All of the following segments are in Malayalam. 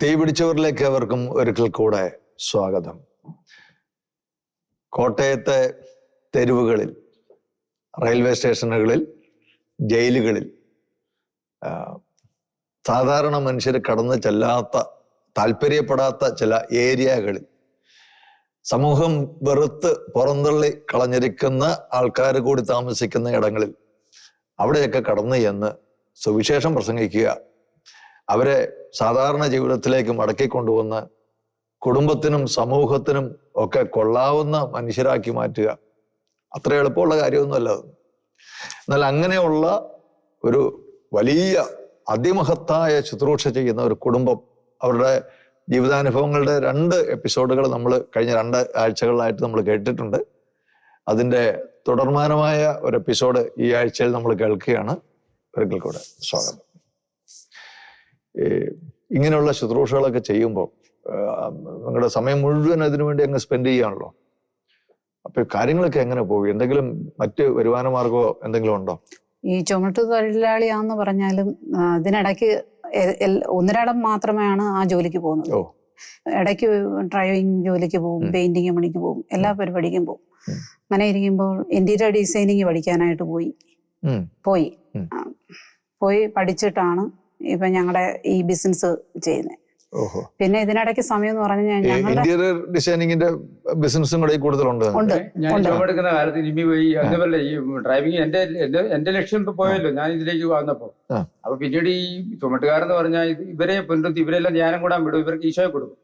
തീ പിടിച്ചവരിലേക്ക് അവർക്കും ഒരിക്കൽ കൂടെ സ്വാഗതം. കോട്ടയത്തെ തെരുവുകളിൽ, റെയിൽവേ സ്റ്റേഷനുകളിൽ, ജയിലുകളിൽ സാധാരണ മനുഷ്യർ കടന്നു ചെല്ലാത്ത, താല്പര്യപ്പെടാത്ത ചില ഏരിയകളിൽ, സമൂഹം വെറുത്ത് പുറന്തള്ളി കളഞ്ഞിരിക്കുന്ന ആൾക്കാർ കൂടി താമസിക്കുന്ന ഇടങ്ങളിൽ അവിടെയൊക്കെ കടന്നു ചെന്ന് സുവിശേഷം പ്രസംഗിക്കുക, അവരെ സാധാരണ ജീവിതത്തിലേക്ക് മടക്കിക്കൊണ്ടുവന്ന് കുടുംബത്തിനും സമൂഹത്തിനും ഒക്കെ കൊള്ളാവുന്ന മനുഷ്യരാക്കി മാറ്റുക. അത്ര എളുപ്പമുള്ള കാര്യമൊന്നുമല്ല അത്. എന്നാൽ അങ്ങനെയുള്ള ഒരു വലിയ അതിമഹത്തായ ശുശ്രൂഷ ചെയ്യുന്ന ഒരു കുടുംബം, അവരുടെ ജീവിതാനുഭവങ്ങളുടെ 2 എപ്പിസോഡുകൾ നമ്മൾ കഴിഞ്ഞ 2 ആഴ്ചകളിലായിട്ട് നമ്മൾ കേട്ടിട്ടുണ്ട്. അതിൻ്റെ തുടർമാനമായ ഒരു എപ്പിസോഡ് ഈ ആഴ്ചയിൽ നമ്മൾ കേൾക്കുകയാണ്. ഒരിക്കൽ കൂടെ സ്വാഗതം. ഇങ്ങനെയുള്ള ശുശ്രൂഷകളൊക്കെ ചെയ്യുമ്പോൾ നിങ്ങളുടെ സമയം മുഴുവൻ അതിനു വേണ്ടി അങ്ങ് സ്പെൻഡ് ചെയ്യുകയാണല്ലോ. അപ്പൊ കാര്യങ്ങളൊക്കെ എങ്ങനെ പോകും? എന്തെങ്കിലും മറ്റ് വരുമാന മാർഗമോ എന്തെങ്കിലും ഉണ്ടോ? ഈ ചുമട്ടു തൊഴിലാളിയാന്ന് പറഞ്ഞാലും ഇതിനിടയ്ക്ക് 1-2 മാത്രമാണ് ആ ജോലിക്ക് പോകുന്നത്. ഇടയ്ക്ക് ഡ്രൈവിംഗ് ജോലിക്ക് പോകും, പെയിന്റിങ് പണിക്ക് പോകും, എല്ലാ പരിപാടിക്കും പോകും. അങ്ങനെ ഇരിക്കുമ്പോൾ ഇന്റീരിയർ ഡിസൈനിങ് പഠിക്കാനായിട്ട് പോയി പഠിച്ചിട്ടാണ് ഇപ്പൊ ഞങ്ങളുടെ ഈ ബിസിനസ് ചെയ്യുന്നത്. പിന്നെ ഇതിനിടയ്ക്ക് സമയം എന്ന് പറഞ്ഞു കഴിഞ്ഞാൽ ഇന്റീരിയർ ഡിസൈനിങ്ങിന്റെ ബിസിനസ്സും കൂടെ കൂടുതലുണ്ട്. ഞാൻ ജോബ് എടുക്കുന്ന കാലത്ത് ഇനി പോയി അതുപോലെ ഈ ഡ്രൈവിംഗ് എന്റെ ലക്ഷ്യം ഇപ്പൊ പോയല്ലോ ഞാൻ ഇതിലേക്ക് വന്നപ്പോ. അപ്പൊ പിന്നീട് ഈ ചുമട്ടുകാരെന്ന് പറഞ്ഞാൽ ഇവരെ പുനരുദ്ധി ഇവരെല്ലാം ധ്യാനം കൂടാൻ വിടും, ഇവർക്ക് ഈശോയെ കൊടുക്കും.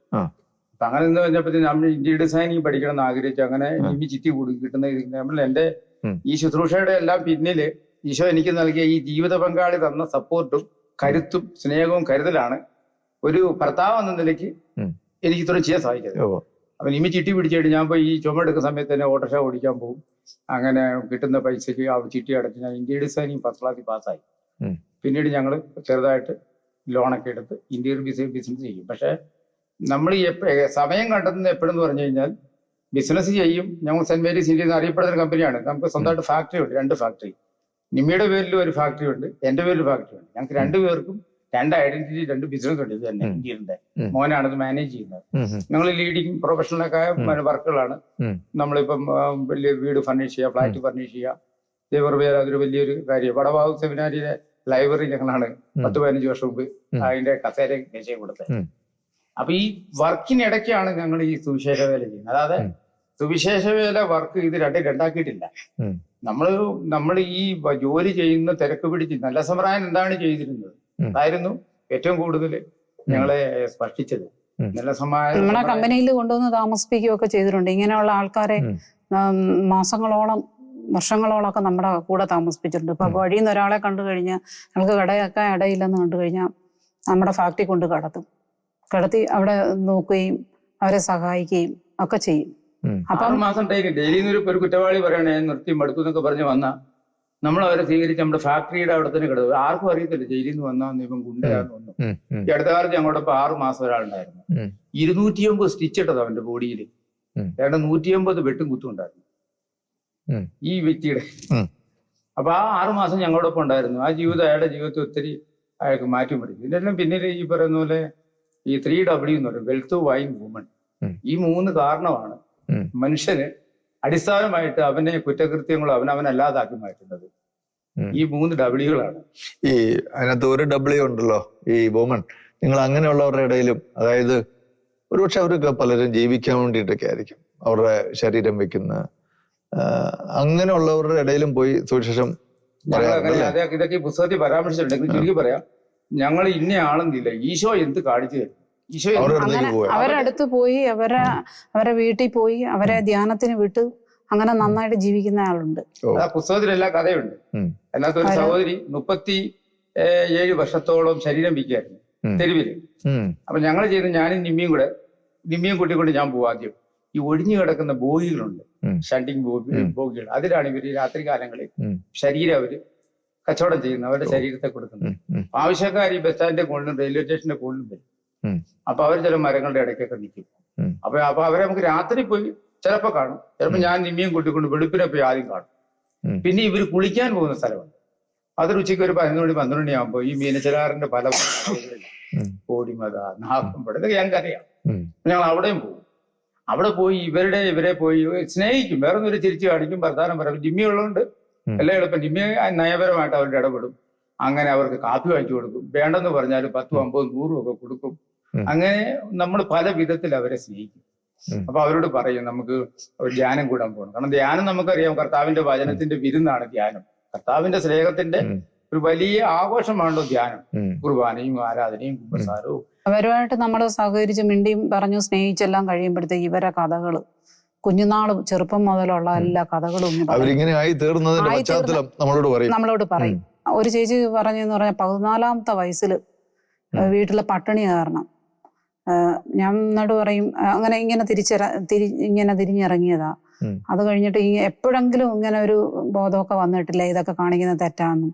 അപ്പൊ അങ്ങനെ നിന്ന് കഴിഞ്ഞപ്പോ നമ്മൾ ഇന്റീരിയർ ഡിസൈനിങ് പഠിക്കണം എന്ന് ആഗ്രഹിച്ചു. അങ്ങനെ ഇനി ചിറ്റി കൂടും കിട്ടുന്ന നമ്മൾ എന്റെ ഈ ശുശ്രൂഷയുടെ എല്ലാം പിന്നില് ഈശോ എനിക്ക് നൽകിയ ഈ ജീവിത പങ്കാളി തന്ന സപ്പോർട്ടും കരുത്തും സ്നേഹവും കരുതലാണ് ഒരു ഭർത്താവ് എന്ന നിലയ്ക്ക് എനിക്ക് ഇത്രയും ചെയ്യാൻ സാധിക്കുന്നത്. അപ്പൊ നിമി ചിട്ടി പിടിച്ചിട്ട് ഞാൻ പോയി ഈ ചുമടെടുക്കുന്ന സമയത്ത് തന്നെ ഓട്ടോറിക്ഷ ഓടിക്കാൻ പോകും. അങ്ങനെ കിട്ടുന്ന പൈസക്ക് ആ ചിട്ടി അടച്ച് ഞാൻ ഇന്റീരിയർ ഡിസൈനിങ് 10th ക്ലാസ്സിൽ പാസ്സായി. പിന്നീട് ഞങ്ങൾ ചെറുതായിട്ട് ലോണൊക്കെ എടുത്ത് ഇന്റീരിയർ ബിസിനസ് ചെയ്യും. പക്ഷെ നമ്മൾ സമയം കണ്ടെത്തുന്നത് എപ്പോഴെന്ന് പറഞ്ഞു കഴിഞ്ഞാൽ ബിസിനസ് ചെയ്യും. ഞങ്ങൾ സെന്റ് മേരീസ് ഇന്ത്യ എന്ന് അറിയപ്പെടുന്ന ഒരു കമ്പനിയാണ്. നമുക്ക് സ്വന്തമായിട്ട് ഫാക്ടറി ഉണ്ട്, 2 ഫാക്ടറി. നിമ്മിയുടെ പേരിലും ഒരു ഫാക്ടറി ഉണ്ട്, എന്റെ പേരിൽ ഫാക്ടറി ഉണ്ട്. ഞങ്ങൾക്ക് 2 പേർക്കും 2 ഐഡന്റിറ്റി, 2 ബിസിനസ് ഉണ്ട്. ഇത് തന്നെ ഇന്ത്യയുടെ മോനാണ് ഇത് മാനേജ് ചെയ്യുന്നത്. ഞങ്ങൾ ലീഡിങ് പ്രൊഫഷണലൊക്കെ വർക്കുകളാണ്. നമ്മളിപ്പം വലിയ വീട് ഫർണിഷ് ചെയ്യുക, ഫ്ലാറ്റ് ഫർണിഷ് ചെയ്യുക, ദേവർവേല അതൊരു വലിയൊരു കാര്യം. വടവാവ് സെമിനാരിയിലെ ലൈബ്രറി ഞങ്ങളാണ് 10-15 വർഷം മുമ്പ് അതിന്റെ കസേര നിശ്ചയം കൊടുത്തത്. അപ്പൊ ഈ വർക്കിനിടയ്ക്കാണ് ഞങ്ങൾ ഈ സുവിശേഷ വേല ചെയ്യുന്നത്. അതായത് സുവിശേഷ വേല വർക്ക് ഇത് രണ്ടാക്കിയിട്ടില്ല. നമ്മൾ ഈ ജോലി ചെയ്യുന്ന തിരക്ക് പിടിച്ച് നല്ല സമറായൻ എന്താണ് ചെയ്തിരുന്നത് അതായിരുന്നു ഏറ്റവും കൂടുതൽ ഞങ്ങളെ സ്പർശിച്ചത്. നല്ല സമാധാനം നമ്മളെ കമ്പനിയിൽ കൊണ്ടുവന്ന് താമസിപ്പിക്കുകയൊക്കെ ചെയ്തിട്ടുണ്ട്. ഇങ്ങനെയുള്ള ആൾക്കാരെ മാസങ്ങളോളം വർഷങ്ങളോളം ഒക്കെ നമ്മുടെ കൂടെ താമസിപ്പിച്ചിട്ടുണ്ട്. ഇപ്പൊ വഴിയിൽ നിന്ന് ഒരാളെ കണ്ടു കഴിഞ്ഞാൽ ഞങ്ങൾക്ക് കടയൊക്കെ ഇടയില്ലെന്ന് കണ്ടു കഴിഞ്ഞാൽ നമ്മുടെ ഫാക്ടറി കൊണ്ട് കടത്തി അവിടെ നോക്കുകയും അവരെ സഹായിക്കുകയും ഒക്കെ ചെയ്യും. അപ്പം 6 മാസം ഡെയിലി ഒരു കുറ്റവാളി പറയണേ നിർത്തി മടുത്തു എന്നൊക്കെ പറഞ്ഞ് വന്ന നമ്മൾ അവരെ സ്വീകരിച്ച് നമ്മുടെ ഫാക്ടറിയുടെ അവിടെ തന്നെ കിടക്കും. ആർക്കും അറിയത്തില്ല ജയിലിൽ നിന്ന് വന്നാന്ന് ഇപ്പം ഗുണ്ടയാന്ന് വന്നു. ഈ അടുത്ത കാലത്ത് ഞങ്ങളോടൊപ്പം 6 മാസം ഒരാളുണ്ടായിരുന്നു. 250 സ്റ്റിച്ച് ഇട്ടത് അവന്റെ ബോഡിയിൽ. 150 വെട്ടും കുത്തും ഉണ്ടായിരുന്നു ഈ വ്യക്തിയുടെ. അപ്പൊ ആ 6 മാസം ഞങ്ങളോടൊപ്പം ഉണ്ടായിരുന്നു. ആ ജീവിതം അയാളുടെ ജീവിതത്തിൽ ഒത്തിരി അയാൾക്ക് മാറ്റം പിടിക്കും. ഇതിനെല്ലാം പിന്നിൽ ഈ പറയുന്ന പോലെ ഈ 3W എന്ന് പറയും, വെൽത്ത്, വൈൻ, വുമൺ. ഈ 3 കാരണമാണ് മനുഷ്യന് അടിസ്ഥാനമായിട്ട് അവനെ കുറ്റകൃത്യങ്ങളോ അവനല്ലാതാക്കി മാറ്റുന്നത്. ഈ 3 W'കളാണ്. ഈ അതിനകത്ത് ഒരു W ഉണ്ടല്ലോ, ഈ വുമൺ. നിങ്ങൾ അങ്ങനെയുള്ളവരുടെ ഇടയിലും, അതായത് ഒരുപക്ഷെ അവർക്ക് പലരും ജീവിക്കാൻ വേണ്ടിയിട്ടൊക്കെ ആയിരിക്കും അവരുടെ ശരീരം വെക്കുന്ന, അങ്ങനെയുള്ളവരുടെ ഇടയിലും പോയി സുവിശേഷം ഇതൊക്കെ പുസ്തകത്തിൽ പരാമർശിച്ചിട്ടുണ്ടെങ്കിൽ ചുരുക്കി പറയാം, ഞങ്ങൾ ഇന്ന ആളെന്നില്ല, ഈശോ എന്ത് കാണിച്ചു തരും. ഈശോ അവരുടെ അടുത്ത് പോയി അവരെ വീട്ടിൽ പോയി അവരെ ധ്യാനത്തിന് വിട്ട് അങ്ങനെ നന്നായിട്ട് ജീവിക്കുന്ന ആളുണ്ട്. ആ പുസ്തകത്തിലെല്ലാം കഥയുണ്ട്. അതിനകത്ത് ഒരു സഹോദരി 37 വർഷത്തോളം ശരീരം വിൽക്കായിരുന്നു തെരുവില്. അപ്പൊ ഞങ്ങൾ ചെയ്ത് ഞാനും നിമ്മിയും കൂട്ടിക്കൊണ്ട് ഞാൻ പോകും. ആദ്യം ഈ ഒഴിഞ്ഞു കിടക്കുന്ന ബോഗികളുണ്ട്, ഷണ്ടിങ് ബോഗികൾ. അതിലാണ് ഇവര് രാത്രി കാലങ്ങളിൽ ശരീരം അവര് കച്ചവടം ചെയ്യുന്നത്, അവരുടെ ശരീരത്തെ കൊടുക്കുന്നത്. ആവശ്യക്കാർ ഈ ബസ് സ്റ്റാൻഡിന്റെ കൂടുതലും റെയിൽവേ സ്റ്റേഷന്റെ കൂടുതലും വരും. അപ്പൊ അവർ ചില മരങ്ങളുടെ ഇടയ്ക്കൊക്കെ നിൽക്കും. അപ്പൊ അവരെ നമുക്ക് രാത്രി പോയി ചിലപ്പോ കാണും. ചിലപ്പോ ഞാൻ നിമ്മിയും കൂട്ടിക്കൊണ്ട് വെളുപ്പിനെ പോയി ആദ്യം കാണും. പിന്നെ ഇവര് കുളിക്കാൻ പോകുന്ന സ്ഥലമുണ്ട്. അതൊരു ഉച്ചയ്ക്ക് ഒരു 11 മണി 12 മണിയാകുമ്പോൾ ഈ മീനച്ചിലാറിന്റെ പല കോടിമത, നാഗമ്പട, ഇതൊക്കെ ഞങ്ങൾക്കറിയാം. ഞങ്ങൾ അവിടെയും പോകും. അവിടെ പോയി ഇവരെ പോയി സ്നേഹിക്കും. വേറെ ഒന്നും ചിരിച്ചു കാണിക്കും, വർത്താനം പറയും. ജിമ്മി ഉള്ളതുകൊണ്ട് എല്ലാം എളുപ്പം. ജിമ്മി നയപരമായിട്ട് അവരുടെ ഇടപെടും. അങ്ങനെ അവർക്ക് കാപ്പി വാങ്ങിച്ചു കൊടുക്കും. വേണ്ടെന്ന് പറഞ്ഞാൽ 10, 50, 100 ഒക്കെ കൊടുക്കും. അങ്ങനെ നമ്മൾ പല വിധത്തിൽ അവരെ സ്നേഹിക്കും. അപ്പൊ അവരോട് പറയും നമുക്ക് ഒരു ധ്യാനം കൂടാൻ പോകണം. കാരണം ധ്യാനം നമുക്കറിയാം, കർത്താവിന്റെ വചനത്തിന്റെ വിരുന്നാണ് ധ്യാനം. കർത്താവിന്റെ സ്നേഹത്തിന്റെ ഒരു വലിയ ആഘോഷമാണല്ലോ ധ്യാനം. കുർബാനയും ആരാധനയും കുമ്പസാരവും. അവരുമായിട്ട് നമ്മൾ സഹകരിച്ച് മിണ്ടിയും പറഞ്ഞു സ്നേഹിച്ചെല്ലാം കഴിയുമ്പോഴത്തേക്ക് ഇവരെ കഥകള് കുഞ്ഞുനാളും ചെറുപ്പം മുതലുള്ള എല്ലാ കഥകളും അവരിങ്ങനെ ആയി തീർന്നതിന്റെ പശ്ചാത്തലം നമ്മളോട് പറയും. ഒരു ചേച്ചി പറഞ്ഞെന്ന് പറഞ്ഞാൽ 14-ാമത്തെ വയസ്സിൽ വീട്ടിലെ പട്ടിണി കാരണം ഞാൻ എന്നോട് പറയും അങ്ങനെ ഇങ്ങനെ തിരിഞ്ഞിറങ്ങിയതാ. അത് കഴിഞ്ഞിട്ട് എപ്പോഴെങ്കിലും ഇങ്ങനെ ഒരു ബോധമൊക്കെ വന്നിട്ടില്ല ഇതൊക്കെ കാണിക്കുന്നത് തെറ്റാന്നും.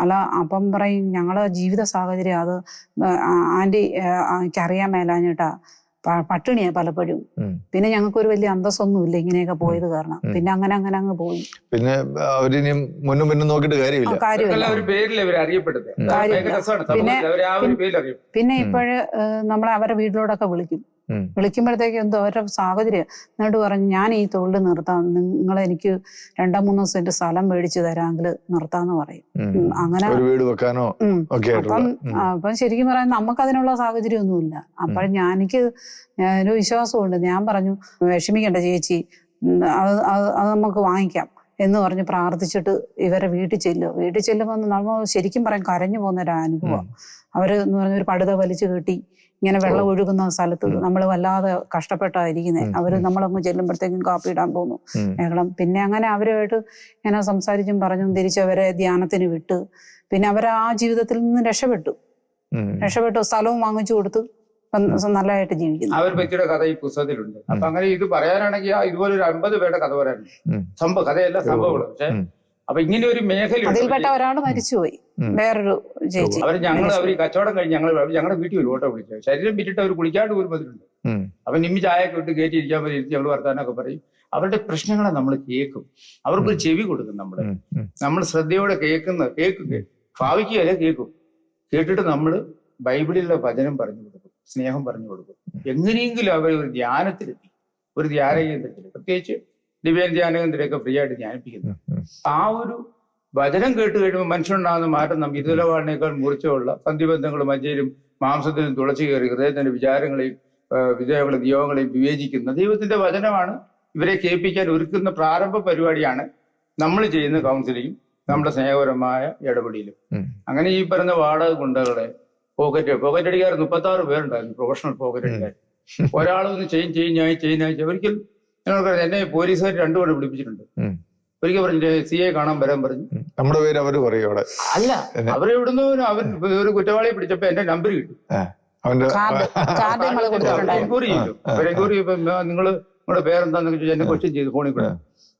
അല്ല അപ്പം പറയും ഞങ്ങളെ ജീവിത സാഹചര്യം അത് ആന്റി എനിക്കറിയാൻ മേലാഞ്ഞിട്ടാ, പട്ടിണിയാ പലപ്പോഴും. പിന്നെ ഞങ്ങൾക്കൊരു വലിയ അന്തസ്സൊന്നുമില്ല ഇങ്ങനെയൊക്കെ പോയത് കാരണം. പിന്നെ അങ്ങനെ അങ്ങ് പോയി. പിന്നെ അവരിനി മുന്നും പിന്നും നോക്കിയിട്ട് കാര്യമില്ല. പിന്നെ ഇപ്പോഴ് നമ്മളെ അവരെ വീട്ടിലോടൊക്കെ വിളിക്കുമ്പോഴത്തേക്ക് എന്തോ അവരുടെ സാഹചര്യം എന്നിട്ട് പറഞ്ഞു ഞാൻ ഈ തൊഴിൽ നിർത്താം, നിങ്ങളെനിക്ക് 2-3 സെന്റ് സ്ഥലം മേടിച്ചു തരാമെങ്കിൽ നിർത്താന്ന് പറയും. അങ്ങനെ അപ്പം ശരിക്കും പറയാൻ നമുക്ക് അതിനുള്ള സാഹചര്യം ഒന്നുമില്ല. അപ്പോൾ ഞാനൊരു വിശ്വാസമുണ്ട്. ഞാൻ പറഞ്ഞു വിഷമിക്കണ്ട ചേച്ചി, അത് നമുക്ക് വാങ്ങിക്കാം എന്ന് പറഞ്ഞ് പ്രാർത്ഥിച്ചിട്ട് ഇവരെ വീട്ടിൽ ചെല്ലുമ്പോൾ നമ്മൾ ശരിക്കും പറയാൻ കരഞ്ഞു പോകുന്നൊരു അനുഭവം. അവര് എന്ന് പറഞ്ഞ ഒരു പടുത വലിച്ചു കെട്ടി ഇങ്ങനെ വെള്ളം ഒഴുകുന്ന സ്ഥലത്ത് നമ്മൾ വല്ലാതെ കഷ്ടപ്പെട്ടായിരിക്കുന്നത്. അവര് നമ്മളങ്ങ് ചെല്ലുമ്പോഴത്തേക്കും കാപ്പി ഇടാൻ പോകുന്നു മേഖളം. പിന്നെ അങ്ങനെ അവരുമായിട്ട് ഇങ്ങനെ സംസാരിച്ചും പറഞ്ഞും തിരിച്ചവരെ ധ്യാനത്തിന് വിട്ട് പിന്നെ അവർ ആ ജീവിതത്തിൽ നിന്ന് രക്ഷപ്പെട്ടു. സ്ഥലവും വാങ്ങിച്ചു കൊടുത്തു നല്ലതായിട്ട് ജീവിക്കുന്നു. അവർ വ്യക്തിയുടെ കഥ ഈ പുസ്തകത്തിലുണ്ട്. അപ്പൊ അങ്ങനെ ഇത് പറയാനാണെങ്കിൽ ഇതുപോലെ ഒരു 50 പേരുടെ കഥ പറയാനുണ്ട്. കഥയല്ല സംഭവങ്ങൾ. പക്ഷെ അപ്പൊ ഇങ്ങനെ ഒരു മേഖല അതിൽപ്പെട്ട ഒരാൾ മരിച്ചുപോയി. വേറൊരു ചേച്ചി അവർ ഈ കച്ചവടം കഴിഞ്ഞ് ഞങ്ങളുടെ വീട്ടിൽ ഒരു ഓട്ടോ വിളിച്ചു. ശരീരം വിറ്റിട്ട് അവർ കുളിക്കാണ്ട് പോലും വന്നിട്ടുണ്ട്. അപ്പൊ നിമ്മി ചായയൊക്കെ ഇട്ട് കയറ്റി ഇരിക്കാൻ പറ്റി ഇരുത്തി ഞങ്ങൾ വർത്താനൊക്കെ പറയും. അവരുടെ പ്രശ്നങ്ങളെ നമ്മൾ കേൾക്കും. അവർക്കൊരു ചെവി കൊടുക്കും. നമ്മൾ ശ്രദ്ധയോടെ കേൾക്കും. ഭാവിക്കുകയല്ലേ കേൾക്കും. കേട്ടിട്ട് നമ്മൾ ബൈബിളിലെ വചനം പറഞ്ഞു കൊടുക്കും, സ്നേഹം പറഞ്ഞു കൊടുക്കും. എങ്ങനെയെങ്കിലും അവർ ഒരു ധ്യാനത്തിലെത്തി, ഒരു ധ്യാന കേന്ദ്രത്തിൽ, പ്രത്യേകിച്ച് ദിവ്യൻ ധ്യാന കേന്ദ്രമൊക്കെ ഫ്രീ ആയിട്ട് ധ്യാനിപ്പിക്കുന്നു. ആ ഒരു വചനം കേട്ട് കഴിയുമ്പോൾ മനുഷ്യനുണ്ടാകുന്ന മാറ്റം നമുക്ക് ഇതുലവാളിനേക്കാൾ മൂർച്ചയുള്ള സന്ധിബന്ധങ്ങളും മജ്ജയിലും മാംസത്തിലും തുളച്ചു കയറി ഹൃദയത്തിന്റെ വിചാരങ്ങളെയും വിജയങ്ങളെയും നിയോഗങ്ങളെയും വിവേചിക്കുന്ന ദൈവത്തിന്റെ വചനമാണ് ഇവരെ കേൾപ്പിക്കാൻ ഒരുക്കുന്ന പ്രാരംഭ പരിപാടിയാണ് നമ്മൾ ചെയ്യുന്ന കൗൺസിലിങ്ങും നമ്മുടെ സ്നേഹപരമായ ഇടപെടലും. അങ്ങനെ ഈ പറഞ്ഞ വാടക ഗുണ്ടകളെ പോക്കറ്റ് അടിക്കാർ 36 പേരുണ്ടായിരുന്നു, പ്രൊഫഷണൽ പോക്കറ്റ് അടിക്കാർ. ഒരാളൊന്ന് ചെയിൻ ഒരിക്കൽ ഞങ്ങൾക്ക് എന്നെ പോലീസുകാർ 2 തവണ പിടിപ്പിച്ചിട്ടുണ്ട്. ഒരിക്കൽ പറഞ്ഞു CA കാണാൻ വരാൻ പറഞ്ഞു. നമ്മുടെ പേര് അവര് പറയും. അല്ല, അവരെ ഇവിടുന്ന് ഒരു കുറ്റവാളിയെ പിടിച്ചപ്പോ എന്റെ നമ്പർ കിട്ടും. എൻക്വയറി ചെയ്തു. നിങ്ങളുടെ പേരെന്താന്ന് ചോദിച്ചാൽ എന്നെ ക്വസ്റ്റ്യൻ ചെയ്തു ഫോണിൽ കൂടെ.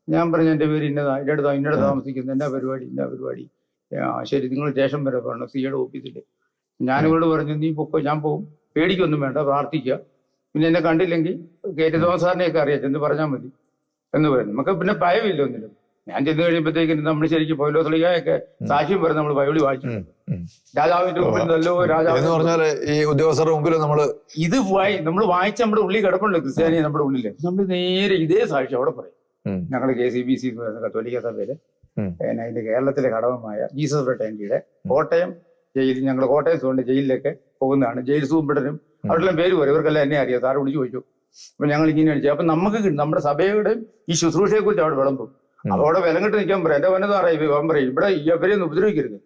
ഞാൻ പറഞ്ഞു എന്റെ പേര് ഇന്നട താമസിക്കുന്നത്, എന്നാ പരിപാടി. ശരി, നിങ്ങൾ സ്റ്റേഷൻ വരെ പറഞ്ഞു, CAയുടെ ഓഫീസില്. ഞാനിവരോട് പറഞ്ഞു നീ പൊക്കോ, ഞാൻ പോകും, പേടിക്കൊന്നും വേണ്ട, പ്രാർത്ഥിക്കുക. പിന്നെ എന്നെ കണ്ടില്ലെങ്കിൽ കെ.ടി. തോമസ് സാറിനെയൊക്കെ അറിയാം, ചെന്ന് പറഞ്ഞാൽ മതി എന്ന് പറഞ്ഞു. നമുക്ക് പിന്നെ ഭയമില്ല ഒന്നിലും. ഞാൻ ചെന്ന് കഴിയുമ്പോഴത്തേക്കും നമ്മൾ ശരിക്കും പൗലോസ്ലീഹയൊക്കെ സാക്ഷ്യം പറഞ്ഞ് നമ്മൾ ബൈബിള് വായിച്ചിട്ടുണ്ട്. രാജാവിന്റെ മുമ്പിൽ നല്ലോ ഇത് നമ്മൾ വായിച്ച നമ്മുടെ ഉള്ളിൽ കിടപ്പുണ്ട്. ക്രിസ്ത്യാനി നമ്മുടെ ഉള്ളില് നമ്മൾ നേരെ ഇതേ സാക്ഷ്യം അവിടെ പറയും. ഞങ്ങൾ KCBC എന്ന് പറയുന്ന കത്തോലിക്ക സഭയില് അതിന്റെ കേരളത്തിലെ ഘടകമായ ജീസസ് ഫ്രട്ടേണിറ്റിയുടെ കോട്ടയം ജയിലിൽ, ഞങ്ങൾ കോട്ടയം സോണിന്റെ ജയിലിലൊക്കെ പോകുന്നതാണ്. ജയിൽ സൂപ്രണ്ടനും അവരെല്ലാം പേര് പറയും. ഇവർക്കെല്ലാം എന്നെ അറിയാം, സാറ് വിളിച്ചു ചോദിച്ചു. അപ്പൊ ഞങ്ങൾ ഇങ്ങനെ അടിച്ചു. അപ്പൊ നമുക്ക് നമ്മുടെ സഭയുടെ ഈ ശുശ്രൂഷയെ കുറിച്ച് അവിടെ വിളമ്പും. അവിടെ വിലം കിട്ട് നിൽക്കാൻ പറയും. എന്റെ വനതാറായി പറയും, ഇവിടെ ഇവരെയൊന്നും ഉപദ്രവിക്കരുത്,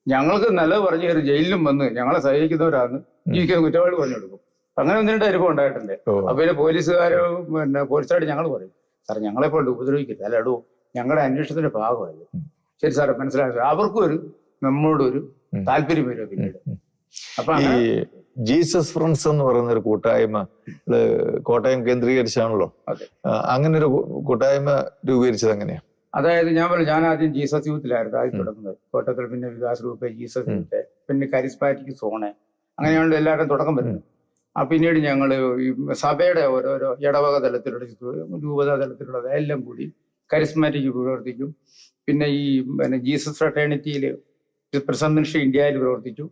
ഞങ്ങൾക്ക് നല്ലത് പറഞ്ഞു കയറി ജയിലിലും വന്ന് ഞങ്ങളെ സഹായിക്കുന്നവരാണ് ജീവിക്കുന്ന കുറ്റവാളി പറഞ്ഞു കൊടുക്കും. അങ്ങനെ 1-2 അനുഭവം ഉണ്ടായിട്ടുണ്ട്. അപ്പൊ പിന്നെ പോലീസുകാരോ പോലീസുകാരോട് ഞങ്ങൾ പറയും, സാർ ഞങ്ങളെപ്പോഴും ഉപദ്രവിക്കരുത്. അല്ലടോ, ഞങ്ങളുടെ അന്വേഷണത്തിന്റെ ഭാഗമല്ല. ശരി സാറെ, മനസ്സിലാക്കുക. അവർക്കും നമ്മളോടൊരു താല്പര്യം വരും പിന്നീട്. അപ്പൊ ഈ ജീസസ് ഫ്രണ്ട്സ് എന്ന് പറയുന്ന ഒരു കൂട്ടായ്മ കോട്ടയം കേന്ദ്രീകരിച്ചാണല്ലോ. അങ്ങനെ ഒരു കൂട്ടായ്മ രൂപീകരിച്ചത് എങ്ങനെയാ? അതായത് ഞാൻ ആദ്യം ജീസസ് യൂത്തിലായിരുന്നു ആദ്യം തുടങ്ങുന്നത്. കോട്ടയത്തിൽ പിന്നെ വികാസ് ഗ്രൂപ്പ്, ജീസസ് യൂത്ത്, പിന്നെ കരിസ്മാറ്റിക് സോണ്, അങ്ങനെയാണല്ലോ എല്ലാവരും തുടക്കം വരുന്നത്. പിന്നീട് ഞങ്ങൾ ഈ സഭയുടെ ഓരോരോ ഇടവക തലത്തിലുള്ള രൂപതാ തലത്തിലുള്ളത് എല്ലാം കൂടി കരിസ്മാറ്റിക് പ്രവർത്തിക്കും. പിന്നെ ജീസസ് ഫ്രട്ടേണിറ്റിയിൽ പ്രസന്റ് മിനിസ്ട്രി ഇന്ത്യയിൽ പ്രവർത്തിച്ചു.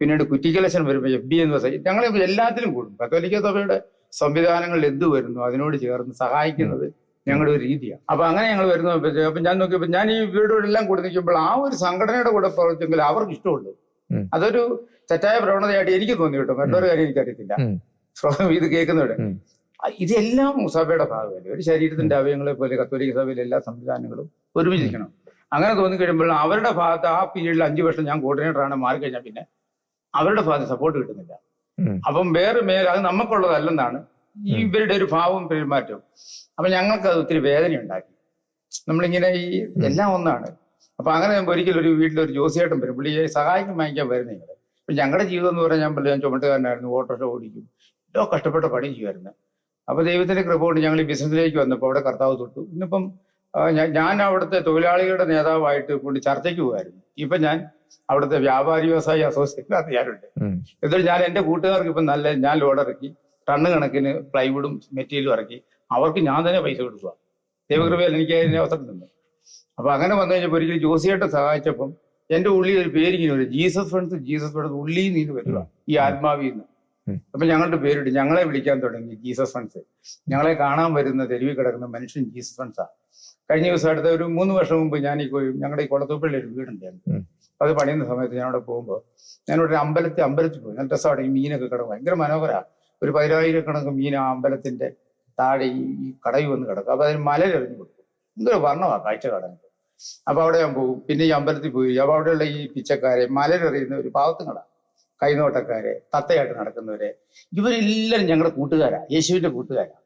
പിന്നീട് കുറ്റിക്കലശൻ വരുമ്പോൾ FB എന്ന് പറഞ്ഞാൽ ഞങ്ങൾ എല്ലാത്തിലും കൂടും. കത്തോലിക്ക സഭയുടെ സംവിധാനങ്ങളിൽ എന്ത് വരുന്നു അതിനോട് ചേർന്ന് സഹായിക്കുന്നത് ഞങ്ങളുടെ ഒരു രീതിയാണ്. അപ്പൊ അങ്ങനെ ഞങ്ങൾ വരുന്നു. അപ്പൊ ഞാൻ നോക്കിയപ്പോൾ ഞാൻ ഈ വീടോടെല്ലാം കൂടെ നിൽക്കുമ്പോൾ ആ ഒരു സംഘടനയുടെ കൂടെ പ്രവർത്തിച്ചെങ്കിൽ അവർക്ക് ഇഷ്ടമുണ്ട്. അതൊരു തെറ്റായ പ്രവണതയായിട്ട് എനിക്ക് തോന്നി കേട്ടോ. മറ്റൊരു കാര്യം എനിക്കറിയത്തില്ല. ഇത് കേൾക്കുന്നവിടെ ഇതെല്ലാം സഭയുടെ ഭാഗമല്ലേ. ഒരു ശരീരത്തിന്റെ അവയവങ്ങളെ പോലെ കത്തോലിക്ക സഭയിലെ എല്ലാ സംവിധാനങ്ങളും ഒരുമിച്ചിരിക്കണം. അങ്ങനെ തോന്നിക്കഴിയുമ്പോൾ അവരുടെ ഭാഗത്ത് ആ പീരീഡിൽ 5 വർഷം ഞാൻ കോർഡിനേറ്ററാണ് മാറിക്കഴിഞ്ഞാൽ പിന്നെ അവരുടെ ഭാഗത്ത് സപ്പോർട്ട് കിട്ടുന്നില്ല. അപ്പം വേറെ അത് നമുക്കുള്ളതല്ലെന്നാണ് ഇവരുടെ ഒരു ഭാവവും പെരുമാറ്റവും. അപ്പൊ ഞങ്ങൾക്ക് അത് ഒത്തിരി വേദന ഉണ്ടാക്കി. നമ്മളിങ്ങനെ ഈ എല്ലാം ഒന്നാണ്. അപ്പൊ അങ്ങനെ ഒരിക്കലും ഒരു വീട്ടിലൊരു ജോസിയായിട്ടും വരും. പുള്ളിയെ സഹായിക്കും വാങ്ങിക്കാൻ വരുന്നത് ഞങ്ങൾ. ഇപ്പൊ ഞങ്ങളുടെ ജീവിതം എന്ന് പറഞ്ഞാൽ ഞാൻ ചുമട്ടുകാരനായിരുന്നു, ഓട്ടോറിക്ഷ ഓടിക്കും, എല്ലാം കഷ്ടപ്പെട്ട പണി ചെയ്യുമായിരുന്നു. അപ്പൊ ദൈവത്തിന്റെ കൃപ കൊണ്ട് ഞങ്ങൾ ഈ ബിസിനസ്സിലേക്ക് വന്നപ്പോൾ അവിടെ കർത്താവ് തൊട്ടു. ഇന്നിപ്പം ഞാൻ അവിടുത്തെ തൊഴിലാളികളുടെ നേതാവായിട്ട് കൊണ്ട് ചർച്ചയ്ക്ക് പോകുമായിരുന്നു. ഇപ്പൊ ഞാൻ അവിടുത്തെ വ്യാപാരി വ്യവസായി അസോസിയേഷനകത്ത് ഞാനുണ്ട്. എന്നിട്ട് ഞാൻ എന്റെ കൂട്ടുകാർക്ക് ഇപ്പം ഞാൻ ലോഡ് ഇറക്കി ടണ്ണ് കണക്കിന് പ്ലൈവുഡും മെറ്റീരിയലും ഇറക്കി അവർക്ക് ഞാൻ തന്നെ പൈസ കൊടുക്കുക. ദൈവകൃപയിൽ എനിക്ക് അതിന്റെ അവസരം തന്നു. അപ്പൊ അങ്ങനെ വന്നു കഴിഞ്ഞപ്പോൾ ഒരിക്കലും ജോസിയായിട്ട് സഹായിച്ചപ്പം എന്റെ ഉള്ളിൽ ഒരു പേരിങ്ങനെ വരും, ജീസസ് ഫ്രണ്ട്സ് ഉള്ളിൽ നിന്ന് വരിക, ഈ ആത്മാവിൽ നിന്ന്. അപ്പൊ ഞങ്ങളുടെ പേരിട്ട് ഞങ്ങളെ വിളിക്കാൻ തുടങ്ങി ജീസസ് ഫ്രണ്ട്സ്. ഞങ്ങളെ കാണാൻ വരുന്ന തെരുവിൽ കിടക്കുന്ന മനുഷ്യൻ ജീസസ് ഫ്രണ്ട്സാണ്. കഴിഞ്ഞ ദിവസം അടുത്ത ഒരു 3 വർഷം മുമ്പ് ഞാൻ ഞങ്ങളുടെ ഈ കുളത്തൂപ്പള്ളി ഒരു വീടുണ്ടായിരുന്നു. അത് പണിയുന്ന സമയത്ത് ഞാൻ അവിടെ പോകുമ്പോൾ ഞാനിവിടെ അമ്പലത്തിൽ പോയി. നല്ല രസമാണ്. ഈ മീനൊക്കെ കിടക്കും, ഭയങ്കര മനോഹരമാണ്. ഒരു 10,000 കണക്ക് മീൻ ആ അമ്പലത്തിന്റെ താഴെ ഈ കടയിൽ വന്ന് കിടക്കും. അപ്പൊ അതിന് മലരെറിഞ്ഞു കൊടുക്കും. എന്തൊരു വർണ്ണമാണ് കാഴ്ച കാണാൻ. അപ്പൊ അവിടെ ഞാൻ പോകും. പിന്നെ ഈ അമ്പലത്തിൽ പോയി അപ്പൊ അവിടെയുള്ള ഈ പിച്ചക്കാരെ, മലരെറിയുന്ന ഒരു പാവത്തുങ്ങളാണ്, കൈനോട്ടക്കാരെ, തത്തയായിട്ട് നടക്കുന്നവരെ, ഇവരെല്ലാം ഞങ്ങളുടെ കൂട്ടുകാരാ, യേശുവിന്റെ കൂട്ടുകാരാ.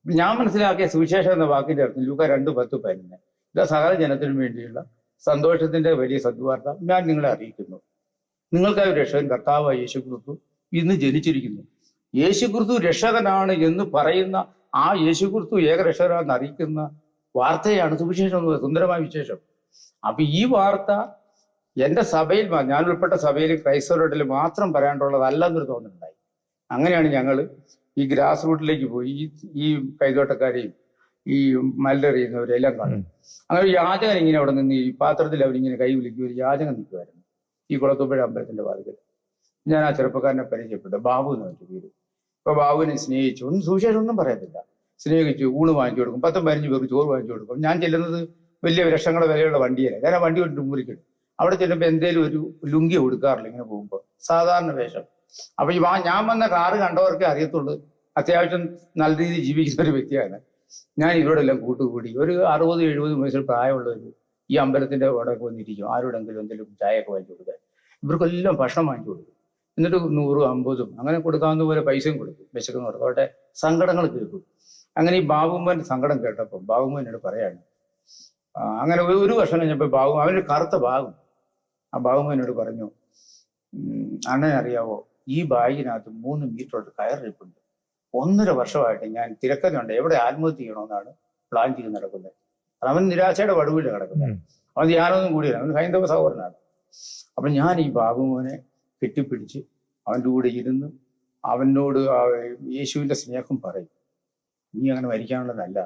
ഞാൻ മനസ്സിലാക്കിയ സുവിശേഷം എന്ന വാക്കിന്റെ അർത്ഥം ലൂക്ക 2:10-11 ഇതാ സകല ജനത്തിനും വേണ്ടിയുള്ള സന്തോഷത്തിന്റെ വലിയ സദ്വാർത്ത ഞാൻ നിങ്ങളെ അറിയിക്കുന്നു. നിങ്ങൾക്കായി രക്ഷകൻ കർത്താവായ യേശുക്രിസ്തു ഇന്ന് ജനിച്ചിരിക്കുന്നു. യേശുക്രിസ്തു രക്ഷകനാണ് എന്ന് പറയുന്ന ആ യേശുക്രിസ്തു ഏകരക്ഷകനാണെന്ന് അറിയിക്കുന്ന വാർത്തയാണ് സുവിശേഷം എന്നത്, സുന്ദരമായ വിശേഷം. അപ്പൊ ഈ വാർത്ത എന്റെ സഭയിൽ, ഞാൻ ഉൾപ്പെട്ട സഭയിൽ ക്രൈസ്തവരുടെ മാത്രം പറയാനുള്ളതല്ലെന്നൊരു തോന്നലുണ്ടായി. അങ്ങനെയാണ് ഞങ്ങൾ ഈ ഗ്രാസ് റൂട്ടിലേക്ക് പോയി ഈ കൈതോട്ടക്കാരെയും ഈ മലരെറിയുന്നവരെല്ലാം കാണും. അങ്ങനെ യാചകൻ ഇങ്ങനെ അവിടെ നിന്ന് ഈ പാത്രത്തിൽ അവരിങ്ങനെ കൈ വിളിക്കും. ഒരു യാചകൻ നിൽക്കുമായിരുന്നു ഈ കുളത്തൂപ്പുഴ അമ്പലത്തിന്റെ വാതിൽ. ഞാൻ ആ ചെറുപ്പക്കാരനെ പരിചയപ്പെട്ടു, ബാബു എന്ന് പറഞ്ഞ പേര്. അപ്പൊ ബാബുവിനെ സ്നേഹിച്ചു, സുവിശേഷം ഒന്നും പറയത്തില്ല, സ്നേഹിച്ചു. ഊണ് വാങ്ങിച്ചു കൊടുക്കും, 10-15 പേർക്ക് ചോറ് വാങ്ങിച്ചു കൊടുക്കും. ഞാൻ ചെല്ലുന്നത് വലിയ ലക്ഷങ്ങളുടെ വിലയുള്ള വണ്ടിയല്ല, ഞാൻ ആ വണ്ടി കൊണ്ട് മുറിക്കിടും. അവിടെ ചെല്ലുമ്പോൾ എന്തേലും ഒരു ലുങ്കി കൊടുക്കാറില്ല ഇങ്ങനെ പോകുമ്പോൾ, സാധാരണ വേഷം. അപ്പൊ ഞാൻ വന്ന കാറ് കണ്ടവർക്കേ അറിയത്തുള്ളൂ അത്യാവശ്യം നല്ല രീതിയിൽ ജീവിക്കുന്ന ഒരു വ്യക്തിയാണ് ഞാൻ. ഇവരോടെല്ലാം കൂട്ടുകൂടി ഒരു 60-70 വയസ്സിൽ പ്രായമുള്ളവർ ഈ അമ്പലത്തിന്റെ അവിടെ വന്നിരിക്കും. ആരോടെങ്കിലും എന്തെങ്കിലും ചായയൊക്കെ വാങ്ങിച്ചു കൊടുക്കാൻ, ഇവർക്കെല്ലാം ഭക്ഷണം വാങ്ങിച്ചു കൊടുക്കും. എന്നിട്ട് 100-50 അങ്ങനെ കൊടുക്കാവുന്ന പോലെ പൈസയും കൊടുക്കും. വിശക്കുന്നവർക്ക് അവരുടെ സങ്കടങ്ങൾ കേൾക്കും. അങ്ങനെ ഈ ബാബുമ്മന്റെ സങ്കടം കേട്ടപ്പോൾ ബാബുമ്മ എന്നോട് പറയാണ്, അങ്ങനെ ഒരു വർഷം കഴിഞ്ഞപ്പോൾ അവനൊരു കറുത്ത ബാഗും. ആ ബാബുമ്മ എന്നോട് പറഞ്ഞു, അണ്ണനെ അറിയാവോ, ഈ ബാഗിനകത്ത് 3 മീറ്റർ കയറിപ്പുണ്ട്. 1.5 വർഷമായിട്ട് ഞാൻ തിരക്കുന്നുണ്ട് എവിടെ ആത്മഹത്യ ചെയ്യണമെന്നാണ് പ്ലാൻ ചെയ്ത് നടക്കുന്നത്. അവൻ നിരാശയുടെ വടുവിൽ കിടക്കുന്നത്. അവൻ ധ്യാനമൊന്നും കൂടിയാണ്, അവൻ ഹൈന്ദവ സഹോദരനാണ്. അപ്പൊ ഞാൻ ഈ ബാബുമോനെ കെട്ടിപ്പിടിച്ച് അവൻ്റെ കൂടെ ഇരുന്ന് അവനോട് യേശുവിന്റെ സ്നേഹം പറയും. നീ അങ്ങനെ മരിക്കാനുള്ളതല്ല,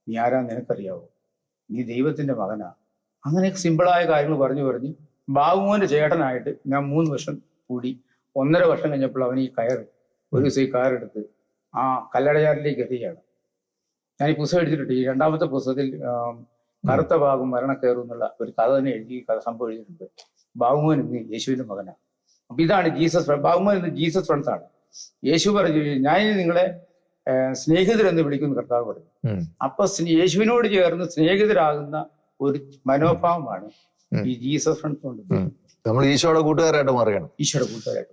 നീ ആരാന്ന് നിനക്കറിയാവോ, നീ ദൈവത്തിന്റെ മകനാ. അങ്ങനെയൊക്കെ സിമ്പിളായ കാര്യങ്ങൾ പറഞ്ഞ് ബാബുമോന്റെ ചേട്ടനായിട്ട് ഞാൻ 3 വർഷം കൂടി. 1.5 വർഷം കഴിഞ്ഞപ്പോൾ അവൻ ഈ ഒരു ദിവസം ഈ കയറെടുത്ത് ആ കല്ലടയാറിലേക്ക് എത്തിയാണ്. ഞാൻ ഈ പുസ്തകം എഴുതിയിട്ടുണ്ട്. ഈ 2ാമത്തെ പുസ്തകത്തിൽ കറുത്ത ബാബു മരണക്കയറും എന്നുള്ള ഒരു കഥ തന്നെ സംഭവം എഴുതിയിട്ടുണ്ട്. ബാബുമോൻ ഇന്ന് യേശുവിന്റെ മകനാണ്. അപ്പൊ ഇതാണ് ജീസസ്. ബാബുമോൻ ഇന്ന് ജീസസ് ഫ്രണ്ട്സ് ആണ്. യേശു പറഞ്ഞു, ഞാൻ നിങ്ങളെ സ്നേഹിതരെന്ന് വിളിക്കുന്ന കർത്താവ് പറഞ്ഞു. അപ്പൊ യേശുവിനോട് ചേർന്ന് സ്നേഹിതരാകുന്ന ഒരു മനോഭാവമാണ് ഈ ജീസസ് ഫ്രണ്ട്സ് കൊണ്ട്. നമ്മൾ ഈശോയുടെ കൂട്ടുകാരായിട്ട് മാറുകയാണ്. ഈശോയുടെ കൂട്ടുകാരായിട്ട്